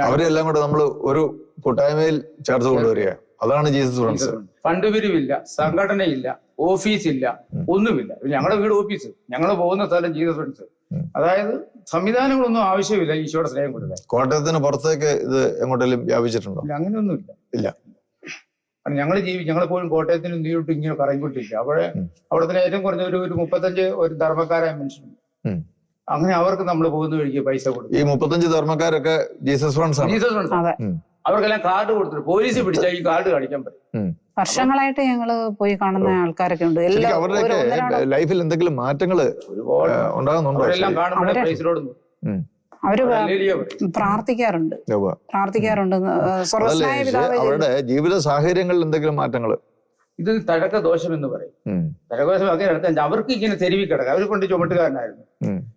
അവരെല്ലാം കൂടെ നമ്മൾ ഒരു കൂട്ടായ്മയിൽ ചേർത്ത് കൊണ്ടുവരിക. അതാണ് ജീസസ് ഫ്രണ്ട്സ്. ഫണ്ട് പിരിവില്ല, സംഘടനയില്ല, ഓഫീസില്ല, ഒന്നുമില്ല. ഞങ്ങളുടെ വീട് ഓഫീസ്, ഞങ്ങൾ പോകുന്ന സ്ഥലം ജീസസ് ഫ്രണ്ട്സ്. അതായത് സംവിധാനങ്ങളൊന്നും ആവശ്യമില്ല ഈശോയുടെ സ്നേഹം കൊടുക്കാൻ. കോട്ടയത്തിന് പുറത്തേക്ക് ഇത് എങ്ങോട്ടെങ്കിലും വ്യാപിച്ചിട്ടുണ്ടോ? അങ്ങനെയൊന്നുമില്ല. ഇല്ല. ഞങ്ങളെപ്പോഴും കോട്ടയത്തിന് നീട്ട് ഇങ്ങനെ കറങ്ങിക്കൊണ്ടിരിക്കുക. അവിടെ തന്നെ ഏറ്റവും കുറഞ്ഞ ഒരു 35 ഒരു ധർമ്മക്കാരായ മനുഷ്യരുണ്ട്. അങ്ങനെ അവർക്ക് നമ്മൾ പോകുന്ന വഴിക്ക് പൈസ കൊടുക്കും. ഈ 35 ധർമ്മക്കാരൊക്കെ ജീസസ് ഫ്രണ്ട്സ് ആണ്. Jesus friends. അവർക്കെല്ലാം കാർഡ് കൊടുത്തിട്ട് പോലീസ് പിടിച്ചാൽ ഈ കാർഡ് കാണിക്കാൻ പറ്റും. വർഷങ്ങളായിട്ട് ഞങ്ങള് പോയി കാണുന്ന ആൾക്കാരൊക്കെ ഉണ്ട്. അവരുടെ ലൈഫിൽ എന്തെങ്കിലും മാറ്റങ്ങൾ ഉണ്ടാകുന്നുണ്ടോ? അവരെല്ലാം കാണുമ്പോൾ പ്രൈസിലോടുന്നു. അവര് ഹല്ലേലൂയ പറയും. പ്രാർത്ഥിക്കാറുണ്ട് ഉവ്വ്. പ്രാർത്ഥിക്കാറുണ്ട്. സ്വർഗ്ഗസ്ഥനായ അതല്ലേ പിതാവേ അവരുടെ ജീവിത സാഹചര്യങ്ങളിൽ എന്തെങ്കിലും മാറ്റങ്ങൾ? ഇത് തഴക്ക ദോഷം എന്ന് പറയും. തഴക്കദോഷം അങ്ങനെ എടുത്താൽ അവർക്ക് ഇങ്ങനെ തെരുവി കിടക്കാം. അവർ കൊണ്ട് ചുമട്ടുകാരനായിരുന്നു.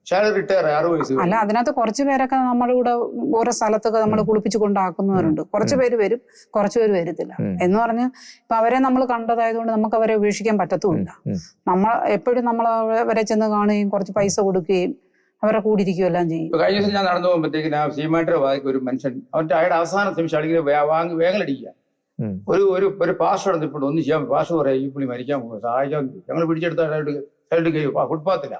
പക്ഷെ അയാൾ റിട്ടയർ 6 വയസ്സ്. അല്ല, അതിനകത്ത് കുറച്ച് പേരൊക്കെ നമ്മുടെ കൂടെ ഓരോ സ്ഥലത്തൊക്കെ നമ്മൾ കുളിപ്പിച്ച് കൊണ്ടാക്കുന്നവരുണ്ട്. കുറച്ച് പേര് വരും, കുറച്ച് പേര് വരത്തില്ല. എന്ന് പറഞ്ഞ് ഇപ്പൊ അവരെ നമ്മൾ കണ്ടതായതുകൊണ്ട് നമുക്ക് അവരെ ഉപേക്ഷിക്കാൻ പറ്റത്തുമില്ല. നമ്മൾ എപ്പോഴും നമ്മൾ അവരെ ചെന്ന് കാണുകയും കുറച്ച് പൈസ കൊടുക്കുകയും അവരെ കൂടിയിരിക്കുകയും എല്ലാം ചെയ്യും. കഴിഞ്ഞ ദിവസം ഞാൻ നടന്നു പോകുമ്പോഴത്തേക്കിന് ആ സീമാറ്റർ വായിക്ക് ഒരു മനുഷ്യൻ അവന്റെ അയാളുടെ അവസാന നിമിഷം അടിങ്ങനെ വേങ്ങലടിക്കുക. ഒരു പാസ്റ്റർ നടന്നിപ്പോൾ ഒന്നും ചെയ്യാൻ പാസ്റ്റർ പറയാം ഈ പുള്ളി മരിക്കാൻ പോകും, സഹായിക്കാൻ. ഞങ്ങൾ പിടിച്ചെടുത്ത സൈഡ് കഴിയും ഫുട്പാത്തില്ല.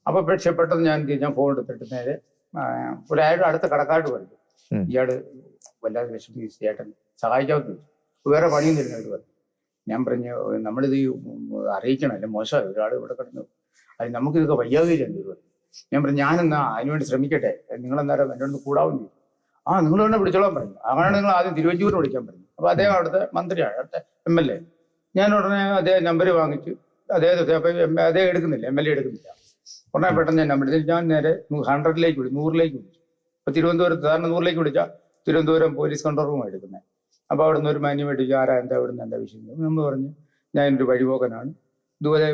അപ്പൊ പക്ഷെ പെട്ടെന്ന് ഞാൻ ഫോൺ എടുത്തിട്ട് നേരെ ഒരാളുടെ അടുത്ത കടക്കാട്ട് പറഞ്ഞു, ഇയാള് വല്ലാതെ വിഷമിച്ച് ചേട്ടൻ സഹായിക്കാമെന്ന് ചോദിച്ചു. വേറെ പണിയും തരുന്നവർ പറഞ്ഞു. ഞാൻ പറഞ്ഞു നമ്മളിത് അറിയിക്കണം, അല്ലെ മോശമായി ഒരാൾ ഇവിടെ കിടന്നു, അത് നമുക്കിതൊക്കെ വയ്യാവില്ല എന്ന് പറഞ്ഞു. ഞാൻ പറഞ്ഞു ഞാനെന്നാ അതിനുവേണ്ടി ശ്രമിക്കട്ടെ, നിങ്ങളെന്നാലും എൻ്റെ അടുത്ത് കൂടാവുന്നു. നിങ്ങൾ തന്നെ വിളിച്ചോളാൻ പറഞ്ഞു. അങ്ങനെ നിങ്ങൾ ആദ്യം തിരുവഞ്ചൂരിനെ വിളിക്കാൻ പറഞ്ഞു. അപ്പൊ അദ്ദേഹം അവിടുത്തെ മന്ത്രിയാണ്, അവിടുത്തെ MLA. ഞാൻ ഉടനെ അദ്ദേഹം നമ്പർ വാങ്ങിച്ചു. അദ്ദേഹം എടുക്കുന്നില്ല, MLA എടുക്കുന്നില്ല. ഉടനെ പെട്ടെന്ന് ഞാൻ നമ്പർ ഞാൻ നേരെ 100ലേക്ക് വിളിച്ചു, 100ലേക്ക് വിളിച്ചു. അപ്പൊ തിരുവനന്തപുരത്ത് സാറിന് 100ലേക്ക് വിളിച്ചാൽ തിരുവനന്തപുരം പോലീസ് കൺട്രോൾ റൂമാണ് എടുക്കുന്നത്. അപ്പൊ അവിടെ നിന്ന് ഒരു മാന്യമായിട്ട് ആരാ എന്താ ഇവിടുന്ന് എന്താ വിഷയം നമ്മൾ പറഞ്ഞു, ഞാനൊരു വഴിപോക്കനാണ്, ഇതുപോലെ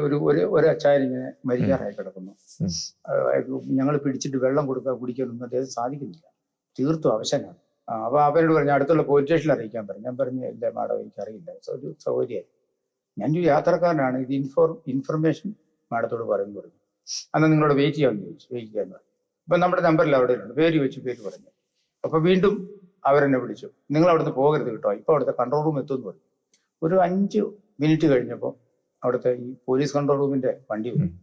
ഒരു അച്ചായൻ ഇങ്ങനെ മരിക്കാറായി കിടക്കുന്നു, ഞങ്ങൾ പിടിച്ചിട്ട് വെള്ളം കുടിക്കാനൊന്നും അദ്ദേഹം സാധിക്കുന്നില്ല, തീർത്തും അവശനാണ്. അപ്പൊ അവരോട് പറഞ്ഞു അടുത്തുള്ള പോലീസ് സ്റ്റേഷനിൽ അറിയിക്കാൻ പറഞ്ഞു. ഞാൻ പറഞ്ഞു ഇല്ല മാഡം എനിക്കറിയില്ല, ഒരു സൗകര്യമായി. ഞാനൊരു യാത്രക്കാരനാണ്, ഇത് ഇൻഫർമേഷൻ മാഡത്തോട് പറയുന്നു പറഞ്ഞു. അന്ന് നിങ്ങളോട് വെയിറ്റ് ചെയ്യാമെന്ന് ചോദിച്ചു. വെയിറ്റ് ചെയ്യാന്ന് പറഞ്ഞു. അപ്പൊ നമ്മുടെ നമ്പറിൽ അവിടെ ഉണ്ട്, പേര് ചോദിച്ചു, പേര് പറഞ്ഞു. അപ്പൊ വീണ്ടും അവരെന്നെ വിളിച്ചു, നിങ്ങൾ അവിടുന്ന് പോകരുത് കേട്ടോ, ഇപ്പൊ അവിടുത്തെ കൺട്രോൾ റൂം എത്തുമെന്ന് പറഞ്ഞു. ഒരു 5 മിനിറ്റ് കഴിഞ്ഞപ്പോൾ അവിടുത്തെ ഈ പോലീസ് കൺട്രോൾ റൂമിന്റെ വണ്ടി വരും.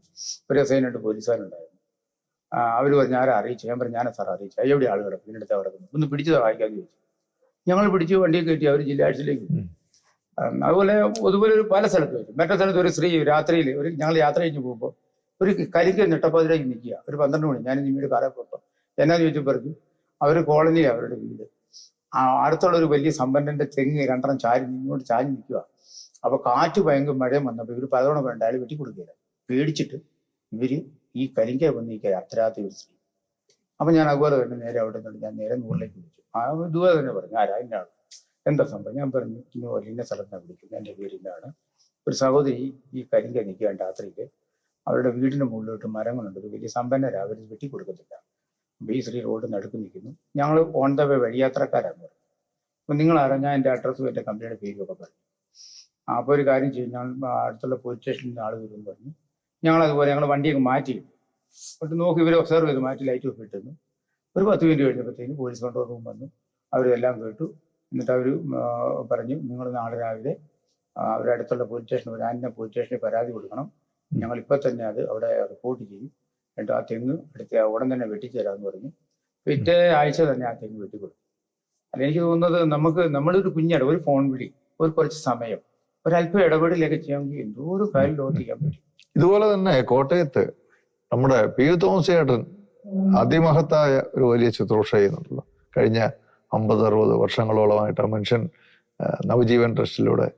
ഒരു സൈനുണ്ട് പോലീസുകാരുണ്ടായിരുന്നു. അവർ പറഞ്ഞു ആരാ അറിയിച്ചു? ഞാൻ പറഞ്ഞു ഞാനാ സാർ അറിയിച്ചു. എവിടെ ആൾ കിടക്കും, ഇതിനടുത്ത് കിടക്കുന്നു, ഒന്ന് പിടിച്ചു സഹായിക്കാന്ന് ചോദിച്ചു. ഞങ്ങൾ പിടിച്ച് വണ്ടിയിൽ കയറ്റി അവർ ജില്ലാ ആഴ്ചയിലേക്ക് പോയി. അതുപോലെ ഒരു പല സ്ഥലത്ത് വെച്ചു. മറ്റേ സ്ഥലത്ത് ഒരു സ്ത്രീ രാത്രിയിൽ ഞങ്ങൾ യാത്ര കഴിഞ്ഞ് പോകുമ്പോൾ ഒരു കരിക്ക് നെട്ടപ്പതിലേക്ക് നിൽക്കുക. ഒരു 12 മണി ഞാൻ വീട് കാലം പോയപ്പോൾ എന്നാന്ന് ചോദിച്ചു പറഞ്ഞു അവർ കോളനിയിലാണ് അവരുടെ വീട്. അടുത്തുള്ള ഒരു വലിയ സമ്പന്നന്റെ തെങ്ങ് 2 ചാരി ഇങ്ങോട്ട് ചാരി നിൽക്കുക. അപ്പൊ കാറ്റ് ഭയങ്കര മഴയും വന്നപ്പോൾ ഇവർ പലതവണ വേണ്ട അയാൾ വെട്ടിക്കൊടുക്കുകയില്ല. പേടിച്ചിട്ട് ഇവര് ഈ കരിങ്ക വന്നിരിക്കുക അർദ്ധരാത്രി ഒരു സ്ത്രീ. അപ്പൊ ഞാൻ അതുപോലെ തന്നെ നേരെ അവിടെ നിന്ന് ഞാൻ നേരെ 100ലേക്ക് വിളിച്ചു. ഇതുപോലെ തന്നെ പറഞ്ഞു ആരാ ഇന്നാണ് എന്താ സംഭവം? ഞാൻ പറഞ്ഞു ഇന്ന സ്ഥലത്താണ് വിളിക്കുന്നത്, എൻ്റെ പേര് ഇന്നാണ്. ഒരു സഹോദരി ഈ കരിങ്ക നിൽക്കുകയാണ് രാത്രിയിൽ, അവരുടെ വീടിന്റെ മുകളിലോട്ട് മരങ്ങളുണ്ട്, ഒരു വലിയ സമ്പന്നരാ, അവർ വെട്ടിക്കൊടുക്കത്തില്ല. അപ്പൊ ഈ സ്ത്രീ റോഡ് നടുക്ക് നിൽക്കുന്നു. ഞങ്ങൾ ഓൺ ദ വേ വഴിയാത്രക്കാരാന്ന് പറഞ്ഞു. അപ്പൊ നിങ്ങൾ ആരാ? ഞാൻ എൻ്റെ അഡ്രസ്സും എൻ്റെ കമ്പനിയുടെ പേരും ഒക്കെ പറഞ്ഞു. അപ്പോൾ ഒരു കാര്യം ചെയ്യും, ഞാൻ അടുത്തുള്ള പോലീസ് സ്റ്റേഷനിൽ നിന്ന് ആൾ വരും പറഞ്ഞു. ഞങ്ങൾ വണ്ടിയൊക്കെ മാറ്റി എന്നിട്ട് നോക്കി ഇവർ ഒബ്സർവ് ചെയ്ത് മാറ്റി ലൈറ്റ് ഒക്കെ ഇട്ടുന്നു. ഒരു 10 മിനിറ്റ് കഴിഞ്ഞപ്പോഴത്തേക്കും പോലീസ് കൺട്രോൾ റൂം വന്നു. അവരെല്ലാം കേട്ടു. എന്നിട്ട് അവർ പറഞ്ഞു നിങ്ങൾ നാളെ രാവിലെ അവരുടെ അടുത്തുള്ള പോലീസ് സ്റ്റേഷൻ ആന്റിന പോലീസ് സ്റ്റേഷനിൽ പരാതി കൊടുക്കണം, ഞങ്ങൾ ഇപ്പൊ തന്നെ അത് അവിടെ റിപ്പോർട്ട് ചെയ്യും, എന്നിട്ട് ആ തെങ്ങ് എടുത്ത് ഉടൻ തന്നെ വെട്ടിച്ചേരാമെന്ന് പറഞ്ഞു. പിറ്റേ ആഴ്ച തന്നെ ആ തെങ്ങ് വെട്ടിക്കൊടുത്തു. അല്ല എനിക്ക് തോന്നുന്നത് നമ്മളൊരു കുഞ്ഞാണ്, ഒരു ഫോൺ വിളി, കുറച്ച് സമയം, ഒരല്പം ഇടപെടലൊക്കെ ചെയ്യാമെങ്കിൽ എന്തോ ഒരു കാര്യം ലോകത്തിക്കാൻ പറ്റും. ഇതുപോലെ തന്നെ കോട്ടയത്ത് നമ്മുടെ പി. തോമസ് ചേട്ടൻ അതിമഹത്തായ ഒരു വലിയ ശുശ്രൂഷ ചെയ്യുന്നുണ്ടല്ലോ. കഴിഞ്ഞ 50-60 വർഷങ്ങളോളമായിട്ട് ആ മനുഷ്യൻ നവജീവൻ ട്രസ്റ്റിലൂടെ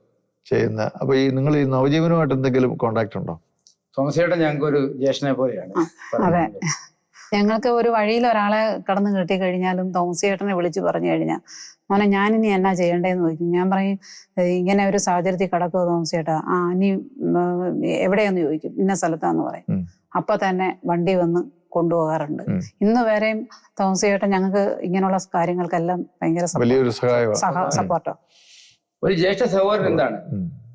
ചെയ്യുന്ന. അപ്പൊ നിങ്ങൾ ഈ നവജീവനുമായിട്ട് എന്തെങ്കിലും കോണ്ടാക്ട് ഉണ്ടോ? തോമസ് ചേട്ടൻ ഞങ്ങൾക്ക് ഒരു ജ്യേഷ്ഠനെ പോലെയാണ്. അതെ, ഞങ്ങൾക്ക് ഒരു വഴിയിൽ ഒരാളെ കടന്നു കിട്ടി കഴിഞ്ഞാലും തോമസ് ചേട്ടനെ വിളിച്ചു പറഞ്ഞു കഴിഞ്ഞാൽ മോനെ ഞാനിനി എന്നാ ചെയ്യണ്ടേന്ന് ചോദിക്കും. ഞാൻ പറയും ഇങ്ങനെ ഒരു സാഹചര്യത്തിൽ കിടക്കുമോ തോമസ് ചേട്ടാ? ഇനി എവിടെയാന്ന് ചോദിക്കും. ഇന്ന സ്ഥലത്താന്ന് പറയും. അപ്പൊ തന്നെ വണ്ടി വന്ന് കൊണ്ടുപോകാറുണ്ട്. ഇന്ന് വരെയും തോമസ് ചേട്ടൻ ഞങ്ങൾക്ക് ഇങ്ങനെയുള്ള കാര്യങ്ങൾക്കെല്ലാം ഭയങ്കര സപ്പോർട്ടോ. ഒരു ജ്യേഷ്ഠ സഹോദരൻ എന്താണ്,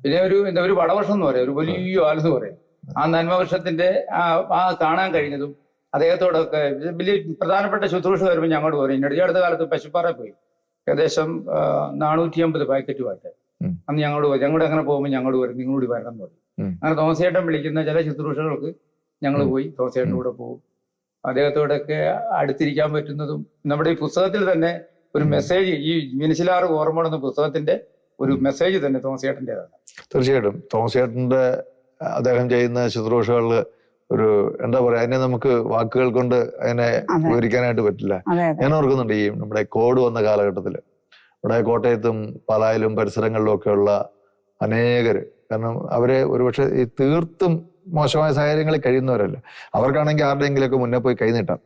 പിന്നെ ഒരു വടവർഷം എന്ന് പറയാം, ഒരു വലിയ ആലെന്ന് പറയും. ആ നന്മവർഷത്തിന്റെ ആ കാണാൻ കഴിഞ്ഞതും അദ്ദേഹത്തോടൊക്കെ വലിയ പ്രധാനപ്പെട്ട ശുശ്രൂഷ വരുമ്പോൾ ഞങ്ങളോട് പറയും. ഈ അടുത്ത കാലത്ത് പശുപ്പാറ പോയി ഏകദേശം 450 പാക്കറ്റുമായിട്ട് അന്ന് ഞങ്ങളോട് അങ്ങനെ പോകുമ്പോൾ ഞങ്ങളോട് വരും, നിങ്ങളോട് വരണം എന്ന് പറയും. അങ്ങനെ തോമസ് ചേട്ടൻ വിളിക്കുന്ന ചില ശുശ്രൂഷകൾക്ക് ഞങ്ങൾ പോയി തോമസ് ചേട്ടൻ്റെ കൂടെ പോകും. അദ്ദേഹത്തോടൊക്കെ അടുത്തിരിക്കാൻ പറ്റുന്നതും നമ്മുടെ ഈ പുസ്തകത്തിൽ തന്നെ ഒരു മെസ്സേജ്, ഈ മിനിച്ചിലാറ് ഓർമ്മ എന്ന പുസ്തകത്തിന്റെ ഒരു മെസ്സേജ് തന്നെ തോമസ് ചേട്ടൻ്റെതാണ്. തീർച്ചയായിട്ടും തോമസ് ചേട്ടന്റെ അദ്ദേഹം ചെയ്യുന്ന ശുശ്രൂഷകളിൽ ഒരു എന്താ പറയാ, അതിനെ നമുക്ക് വാക്കുകൾ കൊണ്ട് അതിനെ വിവരിക്കാനായിട്ട് പറ്റില്ല. ഞാൻ ഓർക്കുന്നുണ്ട് ഈ നമ്മുടെ കോവിഡ് വന്ന കാലഘട്ടത്തില് ഇവിടെ കോട്ടയത്തും പാലായിലും പരിസരങ്ങളിലും ഒക്കെയുള്ള അനേകര്, കാരണം അവരെ ഒരുപക്ഷെ ഈ തീർത്തും മോശമായ സാഹചര്യങ്ങളിൽ കഴിയുന്നവരല്ല, അവർക്കാണെങ്കിൽ ആരുടെയെങ്കിലുമൊക്കെ മുന്നേ പോയി കൈനീട്ടാം.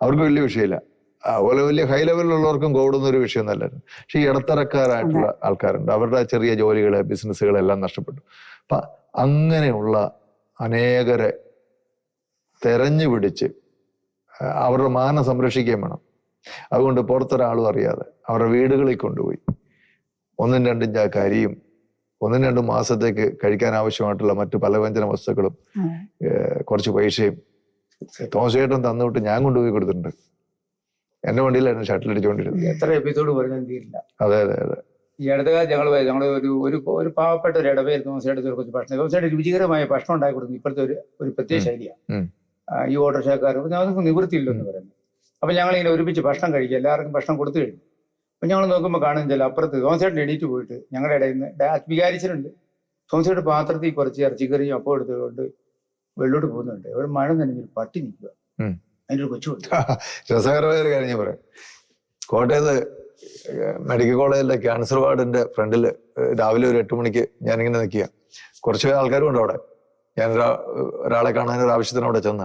അവർക്ക് വലിയ വിഷയമില്ല. അതുപോലെ വലിയ ഹൈ ലെവലിലുള്ളവർക്കും കോവിഡ് ഒരു വിഷയം നല്ലായിരുന്നു. പക്ഷെ ഈ ഇടത്തരക്കാരായിട്ടുള്ള ആൾക്കാരുണ്ട്, അവരുടെ ചെറിയ ജോലികള് ബിസിനസ്സുകളെല്ലാം നഷ്ടപ്പെട്ടു. അപ്പൊ അങ്ങനെയുള്ള അനേകരെ തെരഞ്ഞു പിടിച്ച് അവരുടെ മാനം സംരക്ഷിക്കുകയും വേണം. അതുകൊണ്ട് പുറത്തൊരാളും അറിയാതെ അവരുടെ വീടുകളിൽ കൊണ്ടുപോയി 1-2 ചാക്ക് അരിയും 1-2 മാസത്തേക്ക് കഴിക്കാൻ ആവശ്യമായിട്ടുള്ള മറ്റു പലവ്യഞ്ജന വസ്തുക്കളും കുറച്ച് പൈസയും തോമസേട്ടൻ തന്നുവിട്ട് ഞാൻ കൊണ്ടുപോയി കൊടുത്തിട്ടുണ്ട്. എന്റെ വണ്ടിയിലായിരുന്നു ഷട്ടിലടിച്ചുകൊണ്ടിരുന്നത്. എത്ര എപ്പിസോഡ് പറഞ്ഞാൽ തീരില്ല. അതെ അതെ അതെ. ഈ അടുത്ത കാലത്ത് ഞങ്ങൾ ഒരു പാവപ്പെട്ട ഒരു ഇടവേൽ തോമസേട്ടത്തിൽ കുറച്ച് ഭക്ഷണം, തോമസേട്ടൻ രുചികരമായ ഭക്ഷണം ഉണ്ടാക്കി കൊടുക്കുന്നത് ഇപ്പോഴത്തെ ഒരു പ്രത്യേക ശൈലിയാണ്. ഈ ഓട്ടോറിക്ഷക്കാർ അതൊക്കെ നിവൃത്തിയില്ലെന്ന് പറയുന്നത്. അപ്പൊ ഞങ്ങളിങ്ങനെ ഒരുമിച്ച് ഭക്ഷണം കഴിക്കുക, എല്ലാവർക്കും ഭക്ഷണം കൊടുത്തു കഴിഞ്ഞു. അപ്പൊ ഞങ്ങൾ നോക്കുമ്പോൾ കാണുന്ന ചില അപ്പുറത്ത് തോമസേട്ടൻ എണീറ്റ് പോയിട്ട് ഞങ്ങളുടെ ഇടയിൽ നിന്ന് വികാരിച്ചിട്ടുണ്ട്. തോമസേട്ടൻ പാത്രത്തിൽ കുറച്ച് ഇറച്ചിക്കറിയും അപ്പം എടുത്തുകൊണ്ട് വെള്ളോട്ട് പോകുന്നുണ്ട്. ഇവിടെ മഴ നനഞ്ഞൊരു പട്ടി നിൽക്കുക, അതിൻ്റെ ഒരു കൊച്ചു. രസകരമായ ഒരു കാര്യം ഞാൻ പറയാം. കോട്ടയത്ത് മെഡിക്കൽ കോളേജിലെ ക്യാൻസർ വാർഡിന്റെ ഫ്രണ്ടില് രാവിലെ ഒരു 8 മണിക്ക് ഞാനിങ്ങനെ നിൽക്കുക. കുറച്ച് ആൾക്കാരും ഉണ്ട് അവിടെ. ഞാൻ ഒരാളെ കാണാൻ ഒരു ആവശ്യത്തിന് അവിടെ ചെന്ന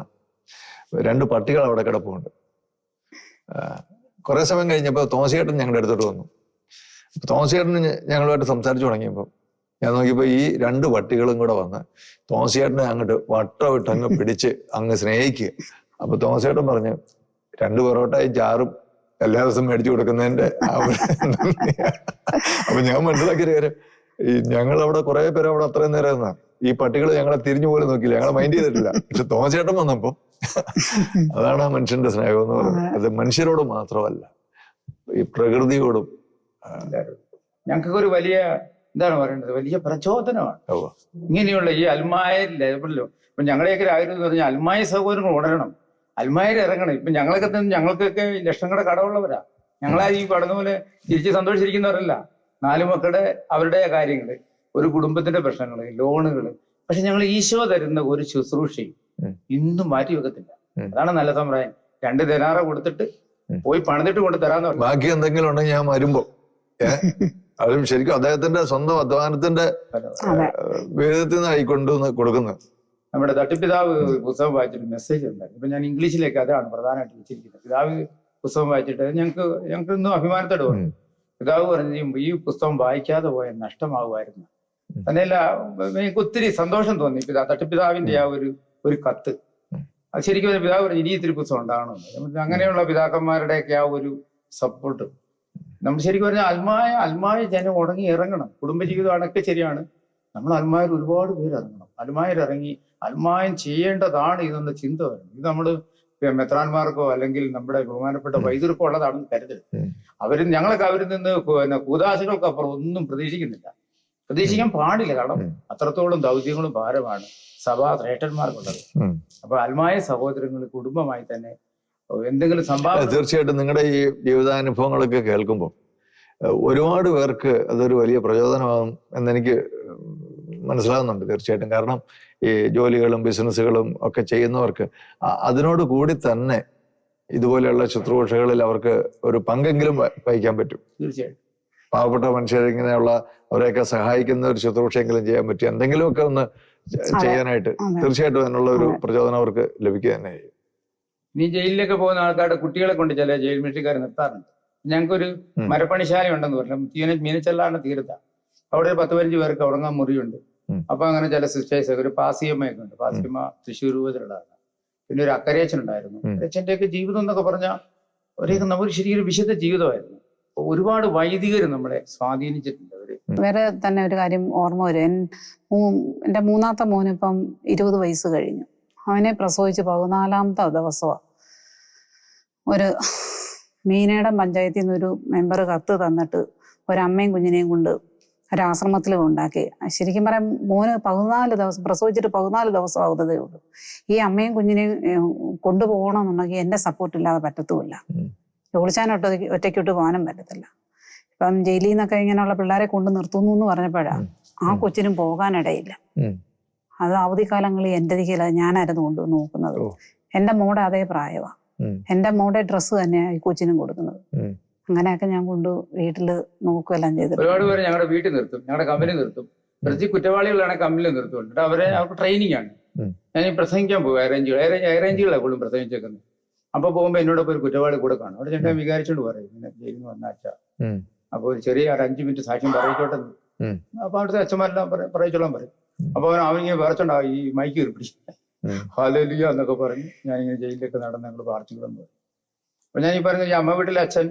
2 പട്ടികൾ അവിടെ കിടപ്പുണ്ട്. കുറെ സമയം കഴിഞ്ഞപ്പോൾ തോമസേട്ടൻ ഞങ്ങളുടെ അടുത്തോട്ട് വന്നു. തോമസേട്ടന് ഞങ്ങളുമായിട്ട് സംസാരിച്ചു തുടങ്ങിയപ്പോൾ ഞാൻ നോക്കിയപ്പോൾ ഈ 2 പട്ടികളും കൂടെ വന്ന് തോമസേട്ടനെ അങ്ങോട്ട് വട്ടമിട്ട് അങ്ങ് പിടിച്ച് അങ്ങ് സ്നേഹിക്കുക. അപ്പൊ തോമസേട്ടൻ പറഞ്ഞു, 2 പൊറോട്ടയും ചാറും എല്ലാ ദിവസവും മേടിച്ചു കൊടുക്കുന്നതിന്റെ അപ്പൊ ഞാൻ മനസ്സിലാക്കിയ കാര്യം, ഈ ഞങ്ങൾ അവിടെ കുറെ പേര് അവിടെ അത്രയും നേരം നിന്നാ ഈ പട്ടികൾ ഞങ്ങളെ തിരിഞ്ഞു പോലും നോക്കില്ല, ഞങ്ങളെ മൈൻഡ് ചെയ്തിട്ടില്ല. പക്ഷെ തോമസേട്ടൻ വന്നപ്പോ അതാണ് ആ മനുഷ്യന്റെ സ്നേഹം എന്ന് പറയുന്നത്. അത് മനുഷ്യരോട് മാത്രമല്ല, ഈ പ്രകൃതിയോടും. ഞങ്ങൾക്ക് ഒരു വലിയ എന്താണ് പറയേണ്ടത്, വലിയ പ്രചോദനമാണ് ഇങ്ങനെയുള്ള ഈ അൽമായ ലെവലിലോ. ഇപ്പൊ ഞങ്ങളുടെയൊക്കെ ആഗ്രഹം എന്ന് പറഞ്ഞാൽ അൽമായ സഹോദരങ്ങൾ ഉണരണം, അൽമായർ ഇറങ്ങണം. ഇപ്പൊ ഞങ്ങൾക്കൊക്കെ ലക്ഷങ്ങളുടെ കടമുള്ളവരാ. ഞങ്ങളാ ഈ പറഞ്ഞ പോലെ തിരിച്ച് സന്തോഷിച്ചിരിക്കുന്നവരല്ല. 4 മക്കളുടെ അവരുടെ കാര്യങ്ങള്, ഒരു കുടുംബത്തിന്റെ പ്രശ്നങ്ങള്, ലോണുകള്. പക്ഷെ ഞങ്ങൾ ഈശോ തരുന്ന ഒരു ശുശ്രൂഷയും ഇന്നും മാറ്റി വെക്കത്തില്ല. അതാണ് നല്ല സമ്പ്രദായം. 2 ദിനാറ കൊടുത്തിട്ട് പോയി പണിതിട്ട് കൊണ്ട് തരാന്ന് പറഞ്ഞു. ബാക്കി എന്തെങ്കിലും ഉണ്ടെങ്കിൽ ഞാൻ വരുമ്പോ അതും ശരിക്കും അദ്ദേഹത്തിന്റെ സ്വന്തം അധ്വാനത്തിന്റെ വേദത്തിൽ നിന്ന് ആയിക്കൊണ്ടുവന്ന് കൊടുക്കുന്നത്. നമ്മുടെ തട്ടിപ്പിതാവ് പുസ്തകം വായിച്ചിട്ട് മെസ്സേജ് ഉണ്ടായിരുന്നു. ഇപ്പൊ ഞാൻ ഇംഗ്ലീഷിലേക്ക് അതാണ് പ്രധാനമായിട്ട് വെച്ചിരിക്കുന്നത്. പിതാവ് പുസ്തകം വായിച്ചിട്ട് ഞങ്ങൾക്ക് ഇന്നും അഭിമാനത്തോട് പറഞ്ഞു. പിതാവ് പറഞ്ഞു, ഈ പുസ്തകം വായിക്കാതെ പോയ നഷ്ടമാകുമായിരുന്നു. തന്നെയല്ല, എനിക്ക് ഒത്തിരി സന്തോഷം തോന്നി തട്ടിപ്പിതാവിന്റെ ആ ഒരു കത്ത്. അത് ശരിക്കും പിതാവ് പറഞ്ഞു, ഇനി ഇത്തിരി പുസ്തകം ഉണ്ടാകണമെന്ന്. അങ്ങനെയുള്ള പിതാക്കന്മാരുടെയൊക്കെ ആ ഒരു സപ്പോർട്ട് നമ്മൾ ശരിക്കും പറഞ്ഞാൽ അൽമായ ജനം ഉടങ്ങി ഇറങ്ങണം. കുടുംബജീവിതം അടക്കെ ശരിയാണ്. നമ്മൾ അൽമായർ ഒരുപാട് പേര് ഇറങ്ങണം. അൽമായർ ഇറങ്ങി അൽമായം ചെയ്യേണ്ടതാണ് ഇതെന്ന ചിന്ത വരണം. ഇത് നമ്മള് മെത്രാന്മാർക്കോ അല്ലെങ്കിൽ നമ്മുടെ ബഹുമാനപ്പെട്ട വൈദ്യർക്കോ ഉള്ളതാണെന്ന് കരുതരുത്. ഞങ്ങളൊക്കെ അവരിൽ നിന്ന് കൂദാശകൾക്കപ്പുറം ഒന്നും പ്രതീക്ഷിക്കാൻ പാടില്ല. കാരണം അത്രത്തോളം ദൗത്യങ്ങളും ഭാരമാണ് സഭാ ശ്രേഷ്ഠന്മാർക്കുള്ളത്. അപ്പൊ അൽമായ സഹോദരങ്ങൾ കുടുംബമായി തന്നെ എന്തെങ്കിലും സംഭാവന. തീർച്ചയായിട്ടും നിങ്ങളുടെ ഈ ജീവിതാനുഭവങ്ങളൊക്കെ കേൾക്കുമ്പോൾ ഒരുപാട് പേർക്ക് അതൊരു വലിയ പ്രചോദനമാകും എന്നെനിക്ക് മനസ്സിലാകുന്നുണ്ട്. തീർച്ചയായിട്ടും. കാരണം ഈ ജോലികളും ബിസിനസ്സുകളും ഒക്കെ ചെയ്യുന്നവർക്ക് അതിനോട് കൂടി തന്നെ ഇതുപോലെയുള്ള ശുശ്രൂഷകളിൽ അവർക്ക് ഒരു പങ്കെങ്കിലും വഹിക്കാൻ പറ്റും. തീർച്ചയായിട്ടും. പാവപ്പെട്ട മനുഷ്യരിങ്ങനെയുള്ള അവരെയൊക്കെ സഹായിക്കുന്ന ഒരു ശുശ്രൂഷയെങ്കിലും ചെയ്യാൻ പറ്റും, എന്തെങ്കിലുമൊക്കെ ഒന്ന് ചെയ്യാനായിട്ട് തീർച്ചയായിട്ടും അതിനുള്ള ഒരു പ്രചോദനം അവർക്ക് ലഭിക്കുക തന്നെ ചെയ്യും. ഇനി ജയിലിലൊക്കെ പോകുന്ന ആൾക്കാരുടെ കുട്ടികളെ കൊണ്ട് ചില ജയിൽ മിലിറ്ററിക്കാർ നിർത്താറുണ്ട്. ഞങ്ങൾക്കൊരു മരപ്പണിശാല ഉണ്ടെന്ന് പറഞ്ഞു, മീനച്ചെല്ലാണ് തീരത്ത. അവിടെ 10-15 പേർക്ക് ഉറങ്ങാൻ മുറിയുണ്ട്. അപ്പൊ അങ്ങനെ ചില സിസ്റ്റേഴ്സ്, ഒരു പാസിയമ്മയൊക്കെ ഉണ്ട്. പാസിയമ്മ തൃശ്ശൂർ രൂപത്തിലുള്ളതാണ്. പിന്നെ ഒരു അക്കരേച്ചൻ ഉണ്ടായിരുന്നു. അക്കരേച്ചന്റെ ഒക്കെ ജീവിതം എന്നൊക്കെ പറഞ്ഞാൽ നമുക്ക് ശരിക്കും വിശുദ്ധ ജീവിതമായിരുന്നു. ഒരുപാട് വൈദികർ നമ്മളെ സ്വാധീനിച്ചിട്ടുണ്ട്. വേറെ തന്നെ ഒരു കാര്യം ഓർമ്മ വരും. എൻ്റെ 3ാമത്തെ മോനിപ്പം 20 വയസ്സ് കഴിഞ്ഞു. അവനെ പ്രസവിച്ച് 14ാമത്തെ ദിവസമാണ് ഒരു മീനയുടെ പഞ്ചായത്തിൽ നിന്നൊരു മെമ്പർ കത്ത് തന്നിട്ട് ഒരമ്മയും കുഞ്ഞിനെയും കൊണ്ട് ഒരാശ്രമത്തിൽ ഉണ്ടാക്കി. ശരിക്കും പറയാം, മോന് 14 ദിവസം പ്രസവിച്ചിട്ട് 14 ദിവസം ആവുന്നതേ ഉള്ളൂ. ഈ അമ്മയും കുഞ്ഞിനെയും കൊണ്ടുപോകണമെന്നുണ്ടെങ്കിൽ എൻ്റെ സപ്പോർട്ടില്ലാതെ പറ്റത്തുമില്ല. ജോലിച്ചാൻ ഒറ്റയ്ക്കിട്ട് പോകാനും പറ്റത്തില്ല. ഇപ്പം ജയിലിൽ നിന്നൊക്കെ ഇങ്ങനെയുള്ള പിള്ളേരെ കൊണ്ട് നിർത്തുന്നു എന്ന് പറഞ്ഞപ്പോഴാണ് ആ കൊച്ചിനും പോകാനിടയില്ല. അത് അവധിക്കാലങ്ങളിൽ എൻ്റെ ദിക്കിൽ ഞാനായിരുന്നു കൊണ്ട് നോക്കുന്നത്. എൻ്റെ മോടെ അതേ പ്രായമാണ്. എൻ്റെ മോടെ ഡ്രസ്സ് തന്നെയാണ് ഈ കൊച്ചിനും കൊടുക്കുന്നത്. അങ്ങനെയൊക്കെ ഞാൻ കൊണ്ട് വീട്ടില് നോക്കുകയെല്ലാം ചെയ്തിട്ടുണ്ട്. ഒരുപാട് പേര് ഞങ്ങളുടെ വീട്ടിൽ നിർത്തും, ഞങ്ങളുടെ കമ്പനി നിർത്തും. പ്രതി കുറ്റവാളികളാണ് കമ്പനിയിൽ നിർത്തുന്നുണ്ട്. അവർക്ക് ട്രെയിനിങ് ആണ്. ഞാൻ ഈ പ്രസംഗിക്കാൻ പോകും. ഹൈറേഞ്ചുകളെ കൂടുതലും പ്രസംഗിച്ചേക്കുന്നത്. അപ്പൊ പോകുമ്പോ എന്നോടൊപ്പം ഒരു കുറ്റവാളി കൂടെ കാണും. അവിടെ ചേട്ടൻ വികാരിച്ചോണ്ട് പറയും ഇങ്ങനെ ജയിലിൽ നിന്ന് വന്ന അച്ഛ. അപ്പൊ ഒരു ചെറിയ 5 മിനിറ്റ് സാക്ഷ്യം പറയിച്ചോട്ടെ. അപ്പൊ അവിടുത്തെ അച്ഛന്മാരെല്ലാം പറയിച്ചോളാൻ പറയും. അപ്പൊ അവനിങ്ങനെ പറച്ചുണ്ടാവും ഈ മൈക്ക് പിടിച്ച് ഹല്ലേലൂയ എന്നൊക്കെ പറഞ്ഞ് ഞാനിങ്ങനെ ജയിലിലേക്ക് നടന്ന് ഞങ്ങൾ പ്രാർത്ഥിക്കണം. അപ്പൊ ഞാൻ ഈ പറഞ്ഞ ഈ അമ്മ വീട്ടിലെ അച്ഛൻ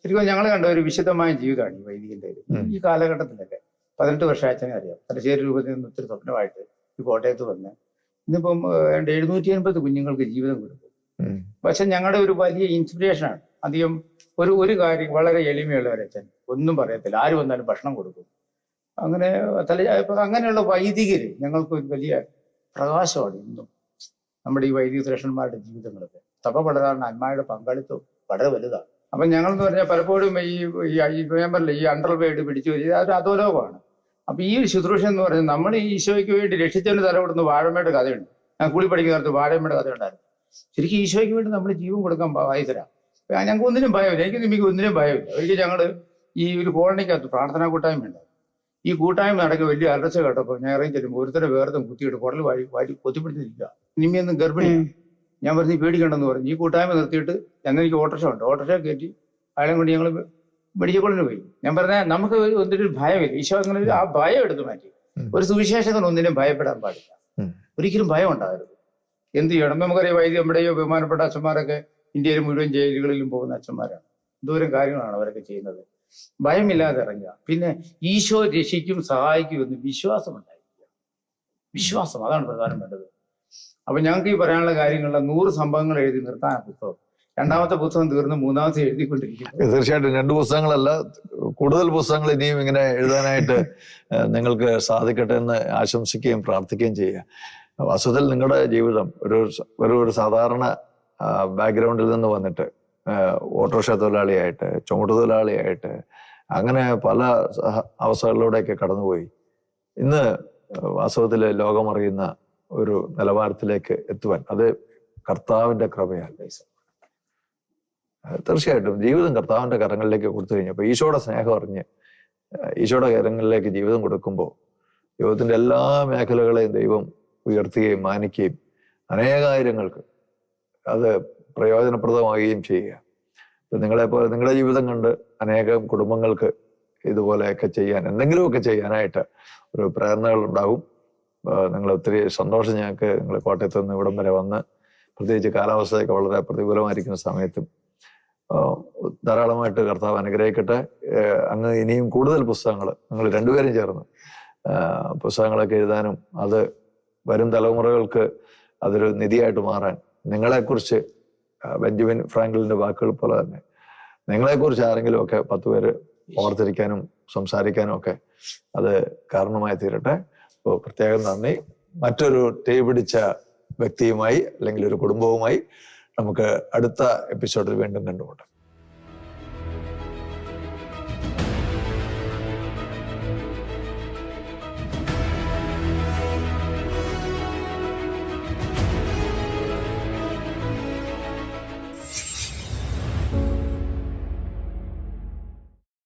ശരിക്കും ഞങ്ങൾ കണ്ട ഒരു വിശുദ്ധമായ ജീവിതമാണ് ഈ വൈദികന്റെ. ഈ കാലഘട്ടത്തിലൊക്കെ 18 വർഷം അച്ഛനെ അറിയാം. തലശ്ശേരി രൂപത്തിൽ നിന്ന് ഒത്തിരി സ്വപ്നമായിട്ട് ഈ കോട്ടയത്ത് വന്ന് ഇന്നിപ്പം 780 കുഞ്ഞുങ്ങൾക്ക് ജീവിതം കൊടുക്കും. പക്ഷെ ഞങ്ങളുടെ ഒരു വലിയ ഇൻസ്പിറേഷനാണ്. അധികം ഒരു കാര്യം വളരെ എളിമയുള്ള ഒരു അച്ഛൻ, ഒന്നും പറയത്തില്ല, ആര് വന്നാലും ഭക്ഷണം കൊടുക്കും. അങ്ങനെ അങ്ങനെയുള്ള വൈദികര് ഞങ്ങൾക്ക് ഒരു വലിയ പ്രകാശമാണ് ഇന്നും നമ്മുടെ ഈ വൈദിക ശ്രേഷ്ഠന്മാരുടെ ജീവിതങ്ങളൊക്കെ. സഭ വളരാൻ അന്മാരുടെ പങ്കാളിത്തം വളരെ വലുതാണ്. അപ്പം ഞങ്ങളെന്ന് പറഞ്ഞാൽ പലപ്പോഴും ഞാൻ പറഞ്ഞില്ല ഈ അണ്ടർവേഡ് പിടിച്ചു വരിക അതൊരു അധോലോകമാണ്. അപ്പൊ ഈ ശുശ്രൂഷ എന്ന് പറഞ്ഞാൽ നമ്മൾ ഈ ഈശോയ്ക്ക് വേണ്ടി രക്ഷിച്ചതിന് തലവിടുന്ന വാഴമ്മയുടെ കഥയുണ്ട്. ഞാൻ കൂടി പഠിക്കുന്ന നേരത്ത് വാഴമ്മയുടെ കഥ ഉണ്ടായിരുന്നു. ശരിക്കും ഈശോയ്ക്ക് വേണ്ടി നമ്മൾ ജീവൻ കൊടുക്കാൻ വായിത്തരാം. ഞങ്ങൾക്ക് ഒന്നിനും ഭയമില്ല, എനിക്ക് ഒന്നിനും ഭയമില്ല. ഒരിക്കലും ഞങ്ങള് ഈ ഒരു കോളനിക്കകത്ത് പ്രാർത്ഥനാ കൂട്ടായ്മ ഉണ്ടായിരുന്നു. ഈ കൂട്ടായ്മ നടക്കുക വലിയ അലർച്ച കേട്ടപ്പോൾ ഞാൻ ഇറങ്ങി ചെല്ലുമ്പോൾ ഒരുത്തരെ വേർത്തും കുത്തിയിട്ട് കുടൽ വാരി കൊത്തിപ്പിടിച്ചിരിക്കുക. നിമ്മിയൊന്നും ഗർഭിണിയാണ്. ഞാൻ പറഞ്ഞു പേടിക്കണ്ടെന്ന് പറഞ്ഞു. ഈ കൂട്ടായ്മ നിർത്തിയിട്ട് എനിക്ക് ഓട്ടോറിക്ഷ ഉണ്ട്, ഓട്ടോറിക്ഷ കയറ്റി അയാളെ കൊണ്ട് ഞങ്ങൾ മെഡിക്കൽ കോളേജിൽ പോയി. ഞാൻ പറഞ്ഞ നമുക്ക് ഒന്നിനും ഭയമില്ല. ഈശോ അങ്ങനെ ആ ഭയം എടുത്തു മാറ്റി. ഒരു സുവിശേഷകൻ ഒന്നിനും ഭയപ്പെടാൻ പാടില്ല, ഒരിക്കലും ഭയം ഉണ്ടാകരുത്. എന്ത് ചെയ്യണം? നമുക്കറിയാം വൈദ്യ നമ്മുടെ ബഹുമാനപ്പെട്ട അച്ഛന്മാരൊക്കെ ഇന്ത്യയിൽ മുഴുവൻ ജയിലുകളിലും പോകുന്ന അച്ഛന്മാരാണ്. എന്തോരം കാര്യങ്ങളാണ് അവരൊക്കെ ചെയ്യുന്നത്. ഭയമില്ലാതെ ഇറങ്ങുക. പിന്നെ ഈശോ രക്ഷിക്കും സഹായിക്കും എന്ന് വിശ്വാസം ഉണ്ടായിരിക്കുക. വിശ്വാസം, അതാണ് പ്രധാനം വേണ്ടത്. അപ്പൊ ഞങ്ങൾക്ക് ഈ പറയാനുള്ള കാര്യങ്ങളുടെ 100 സംഭവങ്ങൾ എഴുതി നിർത്താൻ പുസ്തകം. രണ്ടാമത്തെ പുസ്തകം തീർന്ന് മൂന്നാമത്തെ എഴുതിക്കൊണ്ടിരിക്കുന്നു. തീർച്ചയായിട്ടും 2 പുസ്തകങ്ങളല്ല, കൂടുതൽ പുസ്തകങ്ങൾ ഇനിയും ഇങ്ങനെ എഴുതാനായിട്ട് നിങ്ങൾക്ക് സാധിക്കട്ടെ എന്ന് ആശംസിക്കുകയും പ്രാർത്ഥിക്കുകയും ചെയ്യുക. വാസ്തവത്തിൽ നിങ്ങളുടെ ജീവിതം ഒരു സാധാരണ ബാക്ക്ഗ്രൗണ്ടിൽ നിന്ന് വന്നിട്ട് ഓട്ടോറിക്ഷ തൊഴിലാളിയായിട്ട്, ചുമട്ട് തൊഴിലാളിയായിട്ട്, അങ്ങനെ പല അവസ്ഥകളിലൂടെയൊക്കെ കടന്നുപോയി ഇന്ന് വാസ്തവത്തിൽ ലോകമറിയുന്ന ഒരു നിലവാരത്തിലേക്ക് എത്തുവാൻ അത് കർത്താവിന്റെ കൃപയാണ്. തീർച്ചയായിട്ടും ജീവിതം കർത്താവിന്റെ കരങ്ങളിലേക്ക് കൊടുത്തു കഴിഞ്ഞപ്പോൾ ഈശോയുടെ സ്നേഹം അറിഞ്ഞ് ഈശോയുടെ കരങ്ങളിലേക്ക് ജീവിതം കൊടുക്കുമ്പോൾ ജീവിതത്തിന്റെ എല്ലാ മേഖലകളെയും ദൈവം ഉയർത്തുകയും മാനിക്കുകയും അനേകായിരങ്ങൾക്ക് അത് പ്രയോജനപ്രദമാവുകയും ചെയ്യുക. നിങ്ങളെപ്പോലെ നിങ്ങളുടെ ജീവിതം കണ്ട് അനേകം കുടുംബങ്ങൾക്ക് ഇതുപോലെയൊക്കെ ചെയ്യാൻ, എന്തെങ്കിലുമൊക്കെ ചെയ്യാനായിട്ട് ഒരു പ്രേരണകൾ ഉണ്ടാകും. നിങ്ങൾ ഒത്തിരി സന്തോഷം. ഞങ്ങൾക്ക് നിങ്ങൾ കോട്ടയത്ത് നിന്ന് ഇവിടം വരെ വന്ന്, പ്രത്യേകിച്ച് കാലാവസ്ഥയൊക്കെ വളരെ പ്രതികൂലമായിരിക്കുന്ന സമയത്തും ധാരാളമായിട്ട് കർത്താവ് അനുഗ്രഹിക്കട്ടെ. അങ്ങ് ഇനിയും കൂടുതൽ പുസ്തകങ്ങൾ നിങ്ങൾ രണ്ടുപേരും ചേർന്ന് പുസ്തകങ്ങളൊക്കെ എഴുതാനും അത് വരും തലമുറകൾക്ക് അതൊരു നിധിയായിട്ട് മാറാൻ, നിങ്ങളെക്കുറിച്ച് ബെഞ്ചമിൻ ഫ്രാങ്ക്ലിന്റെ വാക്കുകൾ പോലെ തന്നെ നിങ്ങളെക്കുറിച്ച് ആരെങ്കിലും ഒക്കെ 10 പേര് ഓർത്തിരിക്കാനും സംസാരിക്കാനും ഒക്കെ അത് കാരണമായി തീരട്ടെ. അപ്പോൾ പ്രത്യേകം നന്ദി. മറ്റൊരു തീ പിടിച്ച വ്യക്തിയുമായി അല്ലെങ്കിൽ ഒരു കുടുംബവുമായി നമുക്ക് അടുത്ത എപ്പിസോഡിൽ വീണ്ടും കണ്ടുമുട്ടാം.